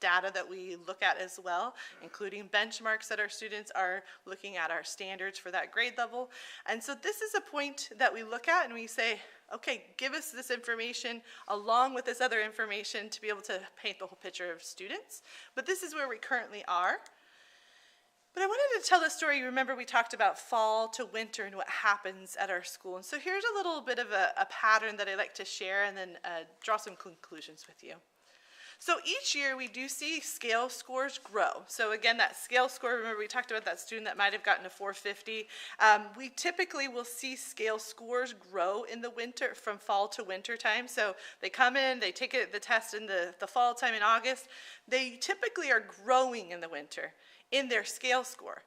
data that we look at as well, including benchmarks that our students are looking at our standards for that grade level. And so this is a point that we look at and we say, okay, give us this information along with this other information to be able to paint the whole picture of students. But this is where we currently are. But I wanted to tell the story. Remember we talked about fall to winter and what happens at our school. And so here's a little bit of a pattern that I like to share and then draw some conclusions with you. So each year we do see scale scores grow. So again, that scale score, remember we talked about that student that might have gotten a 450. We typically will see scale scores grow in the winter, from fall to winter time. So they come in, they take the test in the fall time in August. They typically are growing in the winter in their scale score.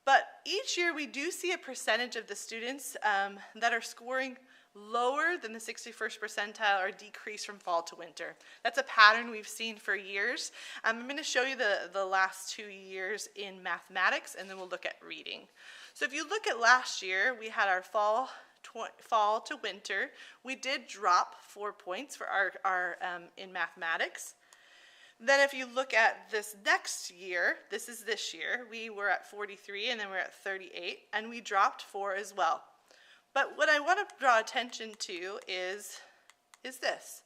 But each year we do see a percentage of the students that are scoring lower than the 61st percentile or decrease from fall to winter. That's a pattern we've seen for years. I'm going to show you the last 2 years in mathematics, and then we'll look at reading. So if you look at last year, we had our fall to winter. We did drop 4 points for our in mathematics. Then if you look at this next year, this is this year, we were at 43 and then we're at 38, and we dropped 4 as well. But what I want to draw attention to is this.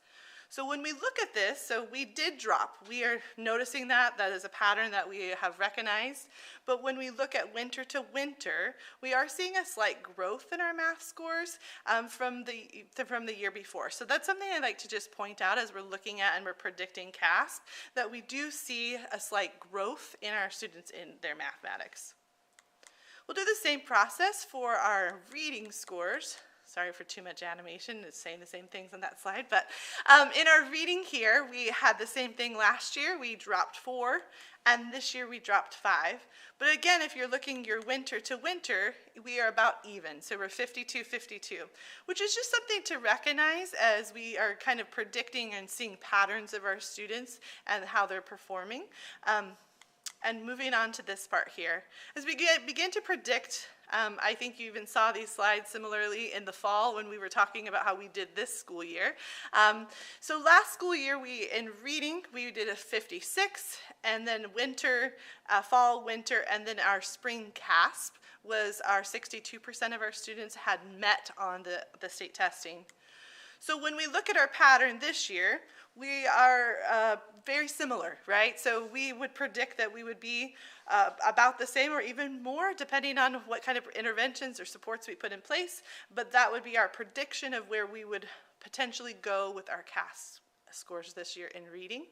So when we look at this, so we did drop. We are noticing that is a pattern that we have recognized. But when we look at winter to winter, we are seeing a slight growth in our math scores from the year before. So that's something I'd like to just point out as we're looking at and we're predicting CASP, that we do see a slight growth in our students in their mathematics. We'll do the same process for our reading scores. Sorry for too much animation. It's saying the same things on that slide. But in our reading here, we had the same thing last year. We dropped 4, and this year we dropped 5. But again, if you're looking your winter to winter, we are about even. So we're 52-52, which is just something to recognize as we are kind of predicting and seeing patterns of our students and how they're performing. And moving on to this part here, as we begin to predict, I think you even saw these slides similarly in the fall when we were talking about how we did this school year. So last school year, in reading, we did a 56, and then winter, fall, winter, and then our spring CASP was our 62% of our students had met on the state testing. So when we look at our pattern this year, we are very similar, right? So we would predict that we would be about the same or even more, depending on what kind of interventions or supports we put in place. But that would be our prediction of where we would potentially go with our CAS scores this year in reading.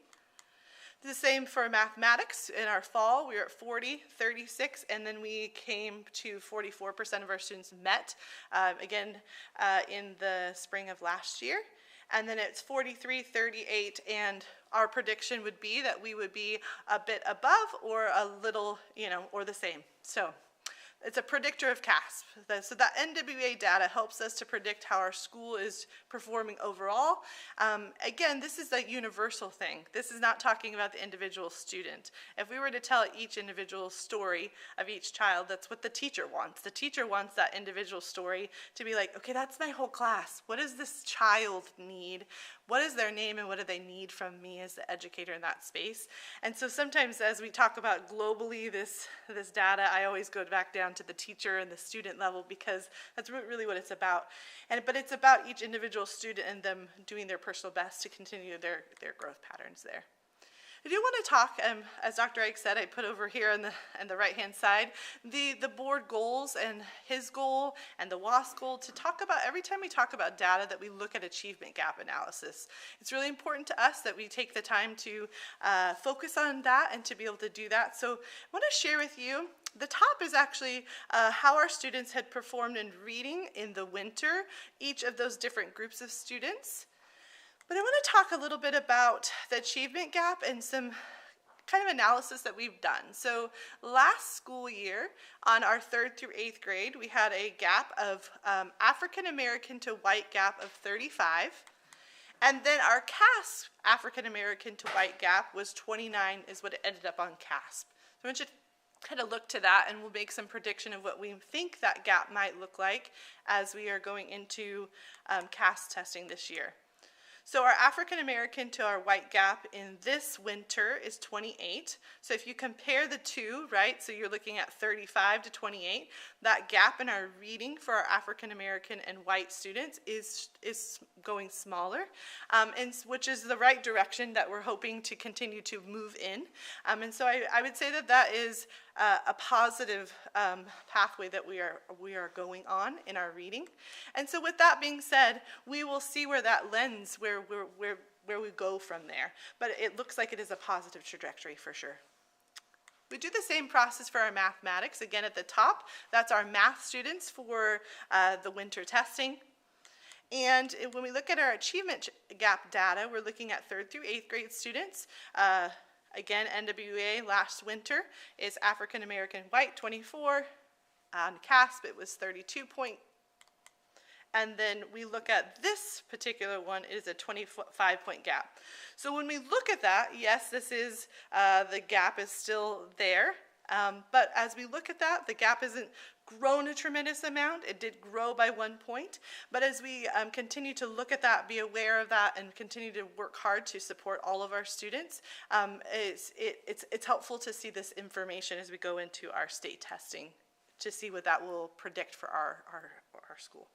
The same for mathematics. In our fall, we were at 40, 36, and then we came to 44% of our students met, in the spring of last year. And then it's 43, 38, and our prediction would be that we would be a bit above or a little, or the same. So it's a predictor of CASP. So that NWA data helps us to predict how our school is performing overall. Again, this is a universal thing. This is not talking about the individual student. If we were to tell each individual story of each child, that's what the teacher wants. The teacher wants that individual story to be like, okay, that's my whole class. What does this child need? What is their name and what do they need from me as the educator in that space? And so sometimes as we talk about globally this data, I always go back down to the teacher and the student level because that's really what it's about. But it's about each individual student and them doing their personal best to continue their growth patterns there. I do want to talk, as Dr. Ike said, I put over here on the right-hand side, the board goals and his goal and the WASC goal to talk about, every time we talk about data, that we look at achievement gap analysis. It's really important to us that we take the time to focus on that and to be able to do that. So I want to share with you, the top is actually how our students had performed in reading in the winter, each of those different groups of students. But I want to talk a little bit about the achievement gap and some kind of analysis that we've done. So last school year, on our 3rd through 8th grade, we had a gap of African American to white gap of 35. And then our CASP African American to white gap was 29 is what it ended up on CASP. So I want you to kind of look to that, and we'll make some prediction of what we think that gap might look like as we are going into CASP testing this year. So our African American to our white gap in this winter is 28. So if you compare the two, right, so you're looking at 35 to 28, that gap in our reading for our African American and white students is going smaller, and which is the right direction that we're hoping to continue to move in. And so I would say that is a positive pathway that we are going on in our reading. And so with that being said, we will see where that lens, where we go from there. But it looks like it is a positive trajectory for sure. We do the same process for our mathematics. Again, at the top, that's our math students for the winter testing. And when we look at our achievement gap data, we're looking at 3rd through 8th grade students. Again, NWA last winter is African American white 24. On CASP, it was 32 point. And then we look at this particular one, it is a 25-point gap. So when we look at that, yes, this is, the gap is still there. But as we look at that, the gap isn't grown a tremendous amount. It did grow by 1 point. But as we continue to look at that, be aware of that, and continue to work hard to support all of our students, it's helpful to see this information as we go into our state testing to see what that will predict for our school.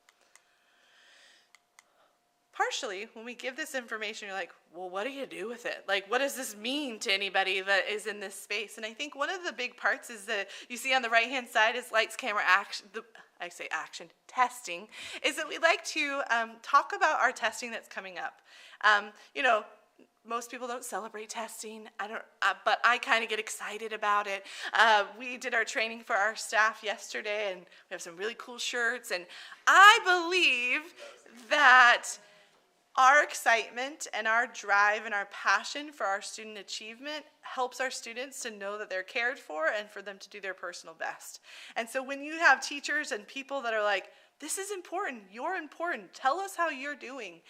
Partially, when we give this information, you're like, well, what do you do with it? Like, what does this mean to anybody that is in this space? And I think one of the big parts is that you see on the right-hand side is lights, camera, action, testing, is that we like to talk about our testing that's coming up. most people don't celebrate testing. I don't, but I kind of get excited about it. We did our training for our staff yesterday, and we have some really cool shirts. And I believe that our excitement and our drive and our passion for our student achievement helps our students to know that they're cared for and for them to do their personal best. And so when you have teachers and people that are like, this is important, you're important, tell us how you're doing.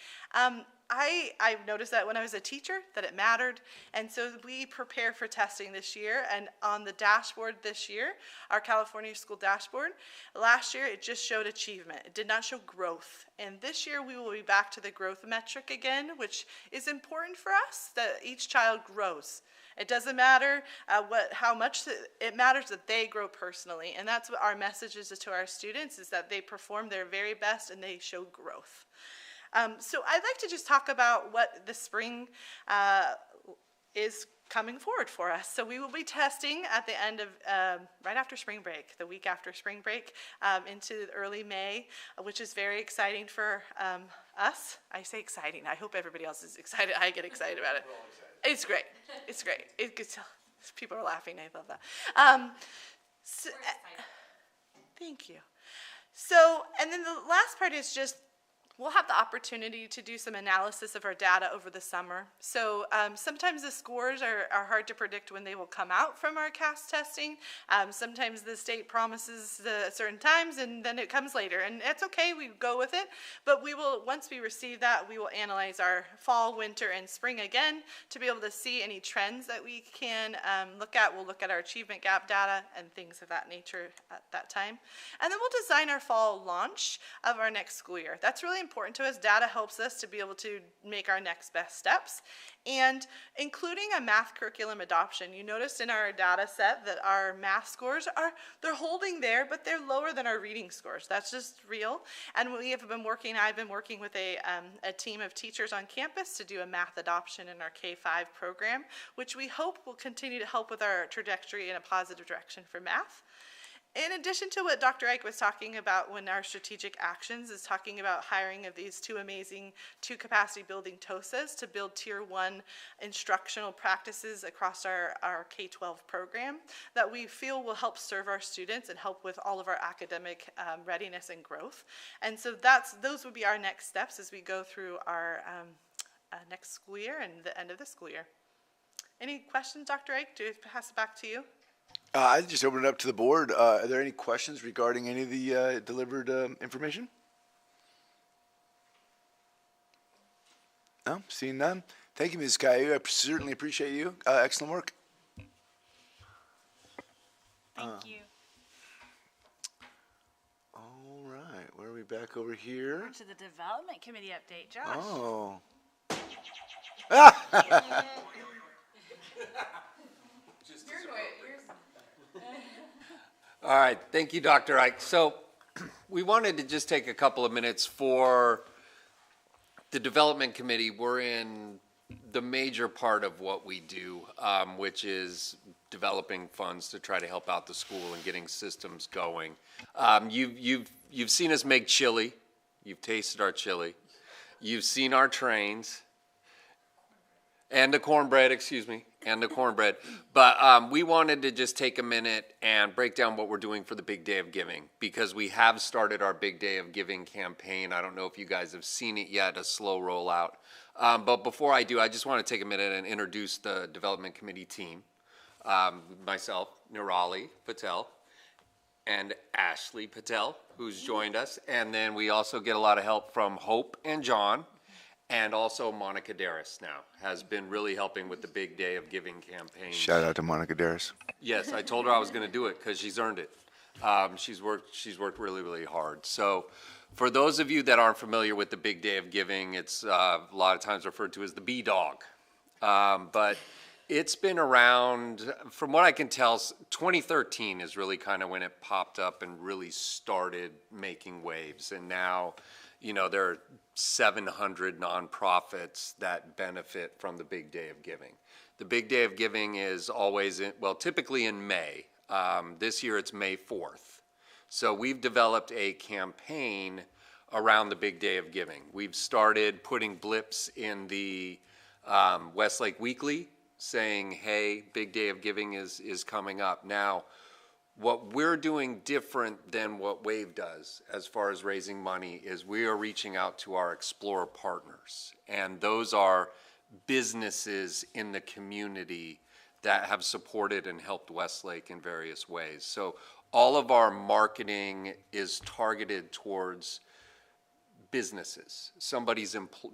I've noticed that when I was a teacher that it mattered, and so we prepare for testing this year. And on the dashboard this year, our California school dashboard, last year it just showed achievement. It did not show growth. And this year we will be back to the growth metric again, which is important for us, that each child grows. It doesn't matter how much, it matters that they grow personally. And that's what our message is to our students, is that they perform their very best and they show growth. So I'd like to just talk about what the spring is coming forward for us. So we will be testing at the end of, right after spring break, the week after spring break, into early May, which is very exciting for us. I say exciting. I hope everybody else is excited. I get excited about it. It's great. It's great. People are laughing. I love that. Thank you. So, and then the last part is just, we'll have the opportunity to do some analysis of our data over the summer. So sometimes the scores are hard to predict when they will come out from our CAS testing. Sometimes the state promises certain times and then it comes later. And it's okay, we go with it. But we will, once we receive that, we will analyze our fall, winter, and spring again to be able to see any trends that we can look at. We'll look at our achievement gap data and things of that nature at that time. And then we'll design our fall launch of our next school year. That's really important to us. Data helps us to be able to make our next best steps. And including a math curriculum adoption, you noticed in our data set that our math scores they're holding there, but they're lower than our reading scores. That's just real. And I've been working with a team of teachers on campus to do a math adoption in our K-5 program, which we hope will continue to help with our trajectory in a positive direction for math. In addition to what Dr. Ike was talking about when our strategic actions is talking about hiring of these two capacity building TOSAs to build tier 1 instructional practices across our K-12 program that we feel will help serve our students and help with all of our academic readiness and growth. And so those would be our next steps as we go through our next school year and the end of the school year. Any questions, Dr. Ike? Do I pass it back to you? I just opened it up to the board. Are there any questions regarding any of the delivered information? No, seeing none. Thank you, Ms. Caillou. I certainly appreciate you. Excellent work. Thank you. All right, where are we back over here? On to the development committee update, Josh. Oh. All right, thank you, Dr. Ike. So we wanted to just take a couple of minutes for the development committee. We're in the major part of what we do, which is developing funds to try to help out the school and getting systems going. You've seen us make chili. You've tasted our chili. You've seen our trains. And the cornbread, and the cornbread. But we wanted to just take a minute and break down what we're doing for the Big Day of Giving, because we have started our Big Day of Giving campaign. I don't know if you guys have seen it yet, a slow rollout. But before I do, I just want to take a minute and introduce the development committee team. Myself, Nirali Patel, and Ashley Patel, who's joined us. And then we also get a lot of help from Hope and John. And also Monica Darris now has been really helping with the Big Day of Giving campaign. Shout out to Monica Darris. Yes, I told her I was going to do it because she's earned it. She's worked really, really hard. So for those of you that aren't familiar with the Big Day of Giving, it's a lot of times referred to as the B-Dog. But it's been around, from what I can tell, 2013 is really kind of when it popped up and really started making waves. And now, there are 700 nonprofits that benefit from the Big Day of Giving. The Big Day of Giving is always, typically in May. This year it's May 4th. So we've developed a campaign around the Big Day of Giving. We've started putting blips in the Westlake Weekly saying, hey, big day of giving is coming up. Now, what we're doing different than what WAVE does as far as raising money is we are reaching out to our Explorer partners. And those are businesses in the community that have supported and helped Westlake in various ways. So all of our marketing is targeted towards businesses.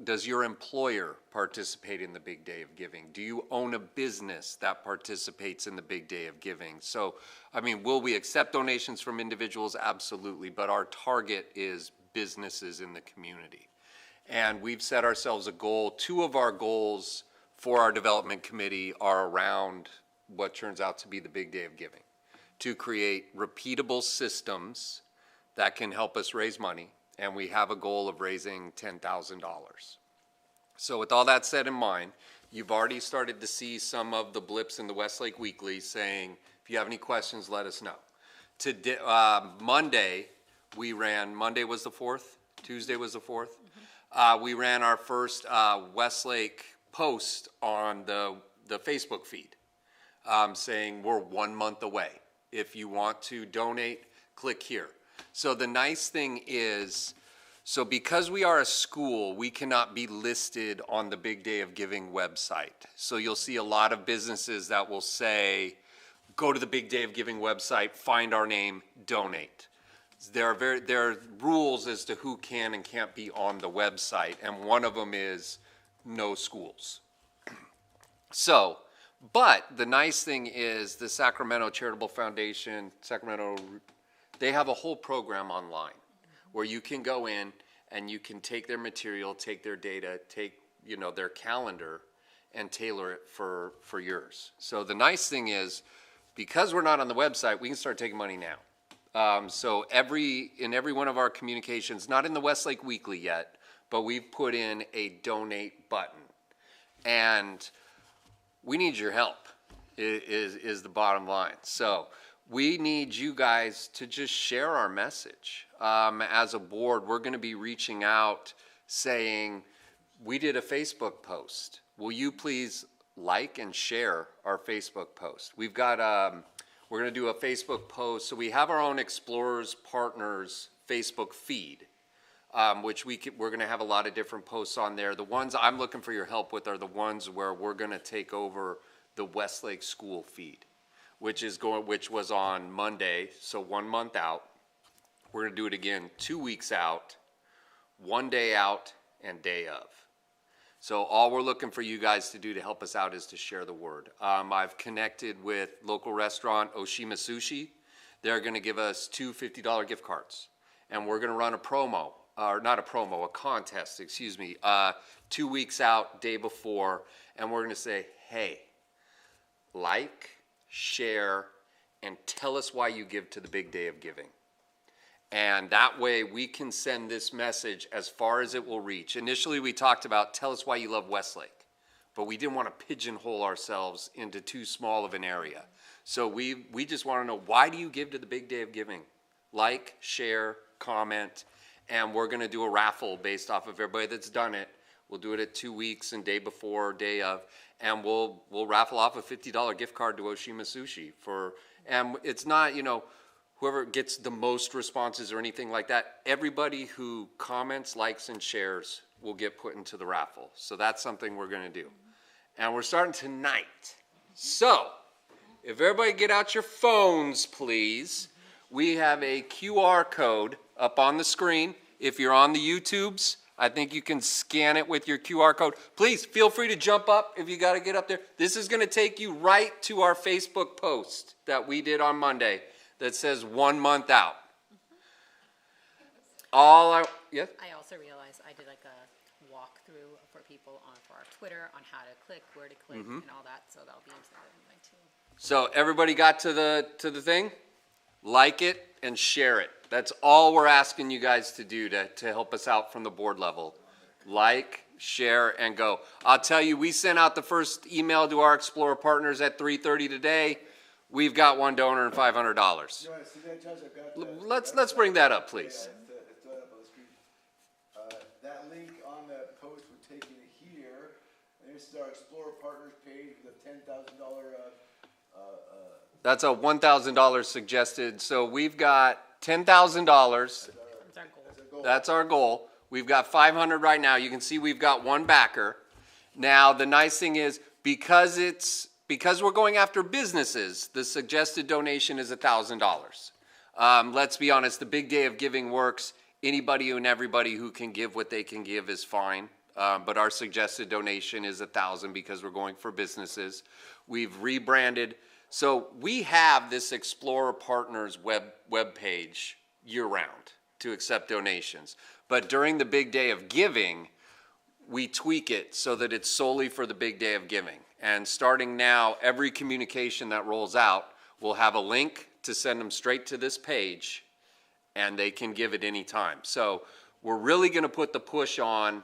Does your employer participate in the big day of giving? Do you own a business that participates in the big day of giving? So, I mean, will we accept donations from individuals? Absolutely, but our target is businesses in the community. And we've set ourselves a goal. 2 of our goals for our development committee are around what turns out to be the big day of giving, to create repeatable systems that can help us raise money. And we have a goal of raising $10,000. So with all that said in mind, you've already started to see some of the blips in the Westlake Weekly saying, if you have any questions, let us know. Today, Monday was the 4th, Tuesday was the 4th. We ran our first Westlake post on the Facebook feed saying we're 1 month away. If you want to donate, click here. So the nice thing is, so because we are a school, we cannot be listed on the Big Day of Giving website. So you'll see a lot of businesses that will say, go to the Big Day of Giving website, find our name, donate. There are rules as to who can and can't be on the website, and one of them is no schools. So, but the nice thing is the Sacramento Charitable Foundation, they have a whole program online where you can go in and you can take their material, take their data, take their calendar and tailor it for yours. So the nice thing is, because we're not on the website, we can start taking money now. So in every one of our communications, not in the Westlake Weekly yet, but we've put in a donate button. And we need your help is the bottom line. So we need you guys to just share our message. As a board, we're going to be reaching out saying, we did a Facebook post. Will you please like and share our Facebook post? We've got, we're going to do a Facebook post. So we have our own Explorers Partners Facebook feed, which we're going to have a lot of different posts on there. The ones I'm looking for your help with are the ones where we're going to take over the Westlake School feed, which was on Monday, so 1 month out. We're going to do it again 2 weeks out, 1 day out, and day of. So all we're looking for you guys to do to help us out is to share the word. I've connected with local restaurant Oshima Sushi. They're going to give us 2 $50 gift cards, and we're going to run a promo, or not a promo, a contest, 2 weeks out, day before, and we're going to say, hey, like, share, and tell us why you give to the Big Day of Giving. And that way we can send this message as far as it will reach. Initially we talked about tell us why you love Westlake, but we didn't want to pigeonhole ourselves into too small of an area. So we just want to know, why do you give to the Big Day of Giving? Like, share, comment, and we're going to do a raffle based off of everybody that's done it. We'll do it at 2 weeks and day before, day of, and we'll raffle off a $50 gift card to Oshima Sushi and it's not, whoever gets the most responses or anything like that. Everybody who comments, likes, and shares will get put into the raffle. So that's something we're going to do. And we're starting tonight. So if everybody get out your phones, please. We have a QR code up on the screen. If you're on the YouTubes, I think you can scan it with your QR code. Please feel free to jump up if you got to get up there. This is going to take you right to our Facebook post that we did on Monday that says 1 month out. Yes? I also realized I did like a walkthrough for people for our Twitter on how to click, where to click, and all that. So that'll be inside of my too. So everybody got to the thing? Like it and share it. That's all we're asking you guys to do to help us out from the board level. Like, share, and go. I'll tell you, we sent out the first email to our Explorer partners at 3:30 today. We've got one donor and $500. Let's bring that up, please. That link on the post would take you to here. And this is our Explorer Partners page with a $10,000. That's a $1,000 suggested. So we've got $10,000. That's our goal. We've got 500 right now. You can see we've got one backer. Now the nice thing is because we're going after businesses, the suggested donation is $1,000. Let's be honest, the big day of giving works. Anybody and everybody who can give what they can give is fine. But our suggested donation is $1,000 because we're going for businesses. We've rebranded. So we have this Explorer Partners web page year round to accept donations. But during the big day of giving, we tweak it so that it's solely for the big day of giving. And starting now, every communication that rolls out will have a link to send them straight to this page, and they can give at any time. So we're really going to put the push on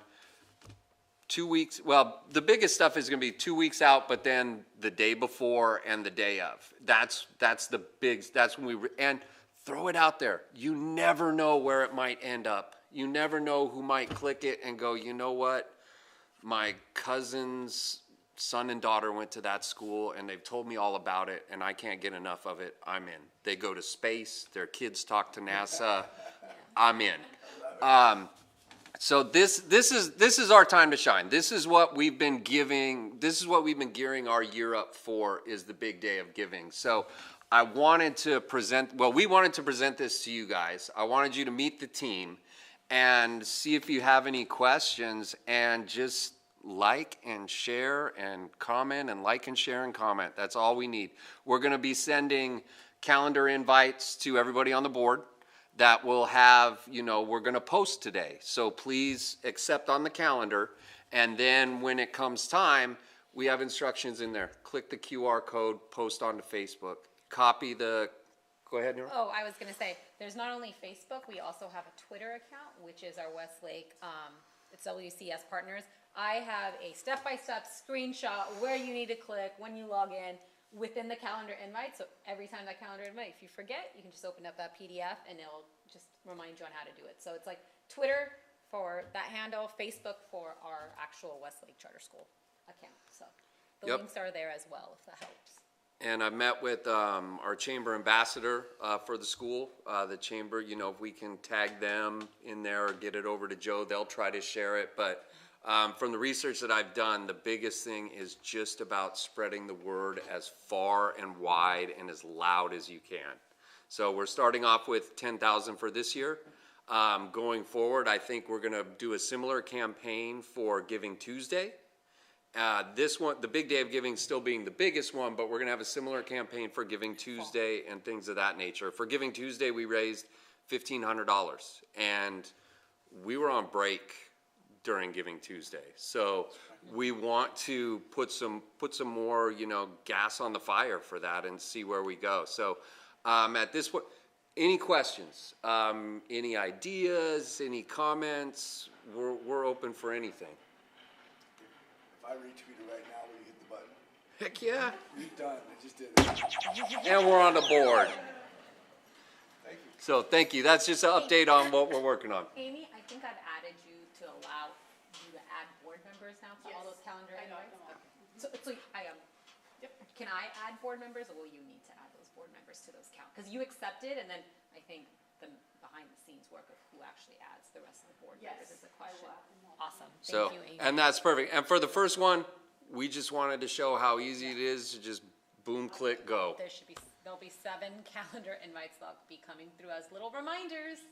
2 weeks. Well, the biggest stuff is going to be 2 weeks out, but then the day before and the day of. That's the big. That's when and throw it out there. You never know where it might end up. You never know who might click it and go, you know what? My cousin's son and daughter went to that school and they've told me all about it and I can't get enough of it. I'm in. They go to space. Their kids talk to NASA. I'm in. So this is our time to shine. This is what we've been giving. This is what we've been gearing our year up for, is the big day of giving. So I wanted to present, well, we wanted to present this to you guys. I wanted you to meet the team and see if you have any questions, and just like and share and comment, and like and share and comment. That's all we need. We're going to be sending calendar invites to everybody on the board that will have, we're going to post today. So please accept on the calendar. And then when it comes time, we have instructions in there. Click the QR code, post onto Facebook. Copy the, go ahead, Nora. Oh, I was going to say, there's not only Facebook, we also have a Twitter account, which is our Westlake, it's WCS Partners. I have a step-by-step screenshot where you need to click when you log in within the calendar invite. So every time that calendar invite, if you forget, you can just open up that PDF and it'll just remind you on how to do it. So it's like Twitter for that handle, Facebook for our actual Westlake Charter School account. So the links are there as well, if that helps. And I met with our chamber ambassador for the school. The chamber, if we can tag them in there or get it over to Joe, they'll try to share it. But from the research that I've done, the biggest thing is just about spreading the word as far and wide and as loud as you can. So we're starting off with 10,000 for this year. Going forward, I think we're going to do a similar campaign for Giving Tuesday. This one, the big day of giving still being the biggest one, but we're going to have a similar campaign for Giving Tuesday and things of that nature. For Giving Tuesday, we raised $1,500, and we were on break during Giving Tuesday. So we want to put some more, gas on the fire for that and see where we go. So at this point, any questions, any ideas, any comments? We're open for anything. If I retweet it right now, will you hit the button? Heck yeah. You're done. I just did it. And we're on the board. Thank you. So thank you. That's just an update on what we're working on. Amy, I think I've added you to allow you to add board members now to all those calendar invites. So can I add board members, or will you need to add those board members to those counts? Because you accepted, and then I think the behind the scenes work of who actually adds the rest of the board members is a question. Awesome. Thank you, Amy. And that's perfect. And for the first one, we just wanted to show how easy it is to just boom, click, go. There'll be 7 calendar invites that'll be coming through as little reminders.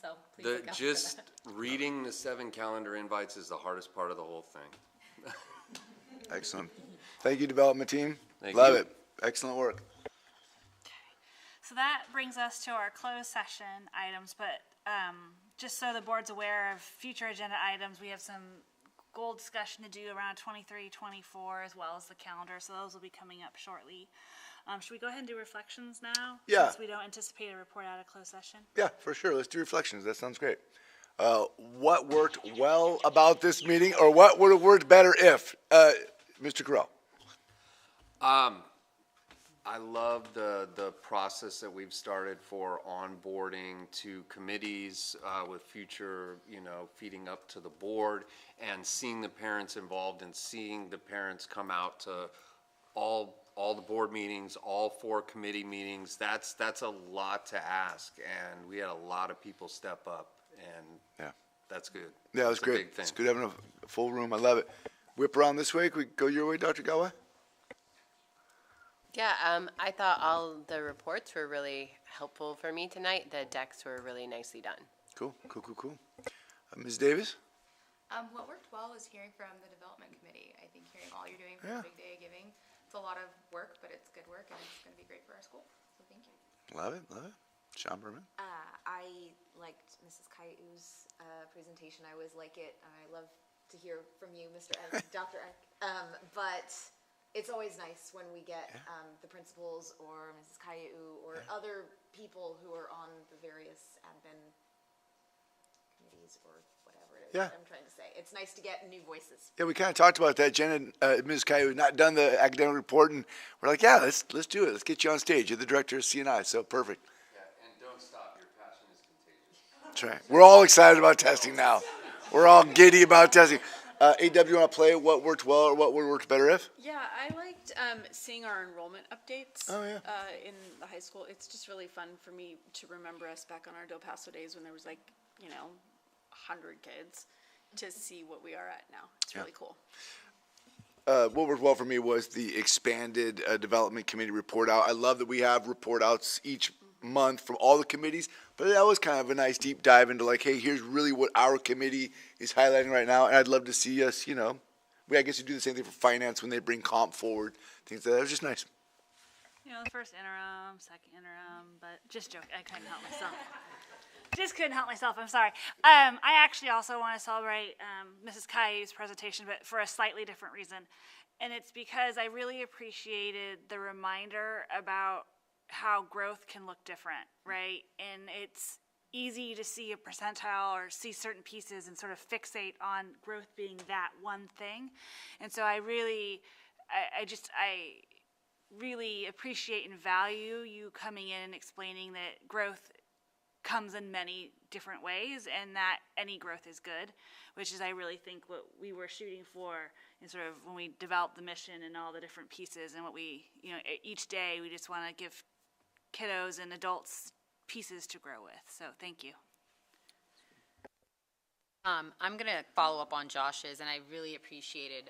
So please look out for Just that. reading the 7 calendar invites is the hardest part of the whole thing. Excellent. Thank you, development team. Thank Love you. it. Excellent work. So that brings us to our closed session items, but just so the board's aware of future agenda items, we have some goal discussion to do around 23, 24, as well as the calendar, so those will be coming up shortly. Should we go ahead and do reflections now? Yeah. Since we don't anticipate a report out of closed session? Yeah, for sure. Let's do reflections. That sounds great. What worked well about this meeting, or what would have worked better if? Mr. Carell. I love the process that we've started for onboarding to committees with future, feeding up to the board and seeing the parents involved and seeing the parents come out to all the board meetings, all 4 committee meetings. That's a lot to ask, and we had a lot of people step up, and Yeah. that's good. Yeah, it was It's a great. big thing. It's good having a full room. I love it. Whip around this way. Can we go your way, Dr. Galway? Yeah, I thought all the reports were really helpful for me tonight. The decks were really nicely done. Cool. Ms. Davis? What worked well was hearing from the development committee. I think hearing all you're doing for Yeah. the Big Day of Giving, it's a lot of work, but it's good work and it's going to be great for our school. So thank you. Love it. Sean Berman? I liked Mrs. Kayu's presentation. I always like it, and I love to hear from you, Mr. Eck, Dr. Eck. But it's always nice when we get the principals or Mrs. Kayu or other people who are on the various admin committees or whatever it is Yeah. I'm trying to say. It's nice to get new voices. Yeah, we kind of talked about that. Jen and Ms. Caillou had not done the academic report, and we're like, yeah, let's do it. Let's get you on stage. You're the director of CNI, so perfect. Yeah, and don't stop. Your passion is contagious. That's right. We're all excited about testing now. We're all giddy about testing. AW, you want to play what worked well or what worked better if? Yeah, I liked seeing our enrollment updates in the high school. It's just really fun for me to remember us back on our Del Paso days when there was 100 kids to see what we are at now. It's really cool. What worked well for me was the expanded development committee report out. I love that we have report outs each month from all the committees, but that was kind of a nice deep dive into hey, here's really what our committee is highlighting right now, and I'd love to see us, I guess you do the same thing for finance when they bring comp forward, things like that. It was just nice. The first interim, second interim, but just joking. I couldn't help myself. Just couldn't help myself. I'm sorry. I actually also want to celebrate Mrs. Kayu's presentation, but for a slightly different reason. And it's because I really appreciated the reminder about how growth can look different, right? And it's easy to see a percentile or see certain pieces and sort of fixate on growth being that one thing. And so I really appreciate and value you coming in and explaining that growth comes in many different ways and that any growth is good, which is I really think what we were shooting for in sort of when we developed the mission and all the different pieces and what we, each day we just want to give kiddos and adults pieces to grow with. So thank you. I'm going to follow up on Josh's, and I really appreciated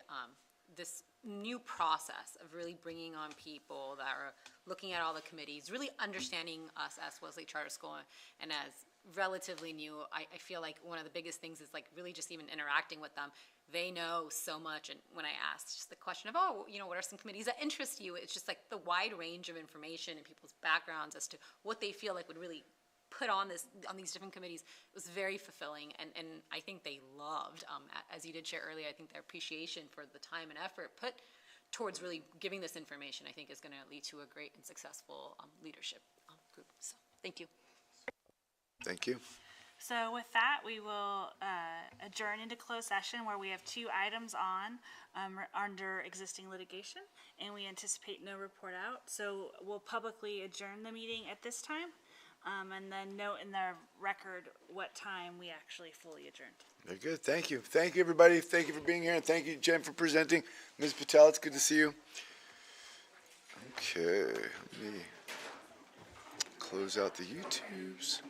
this new process of really bringing on people that are looking at all the committees, really understanding us as Wesley Charter School, and as relatively new, I feel like one of the biggest things is really just even interacting with them. They know so much, and when I asked just the question of, what are some committees that interest you, it's just the wide range of information and people's backgrounds as to what they feel would really put on these different committees. It was very fulfilling, and I think they loved, as you did share earlier, I think their appreciation for the time and effort put towards really giving this information, I think, is going to lead to a great and successful leadership group. So thank you. Thank you. So with that, we will adjourn into closed session where we have 2 items on under existing litigation, and we anticipate no report out. So we'll publicly adjourn the meeting at this time, and then note in the record what time we actually fully adjourned. Very good. Thank you. Thank you, everybody. Thank you for being here, and thank you, Jen, for presenting. Ms. Patel, it's good to see you. Okay, let me close out the YouTubes.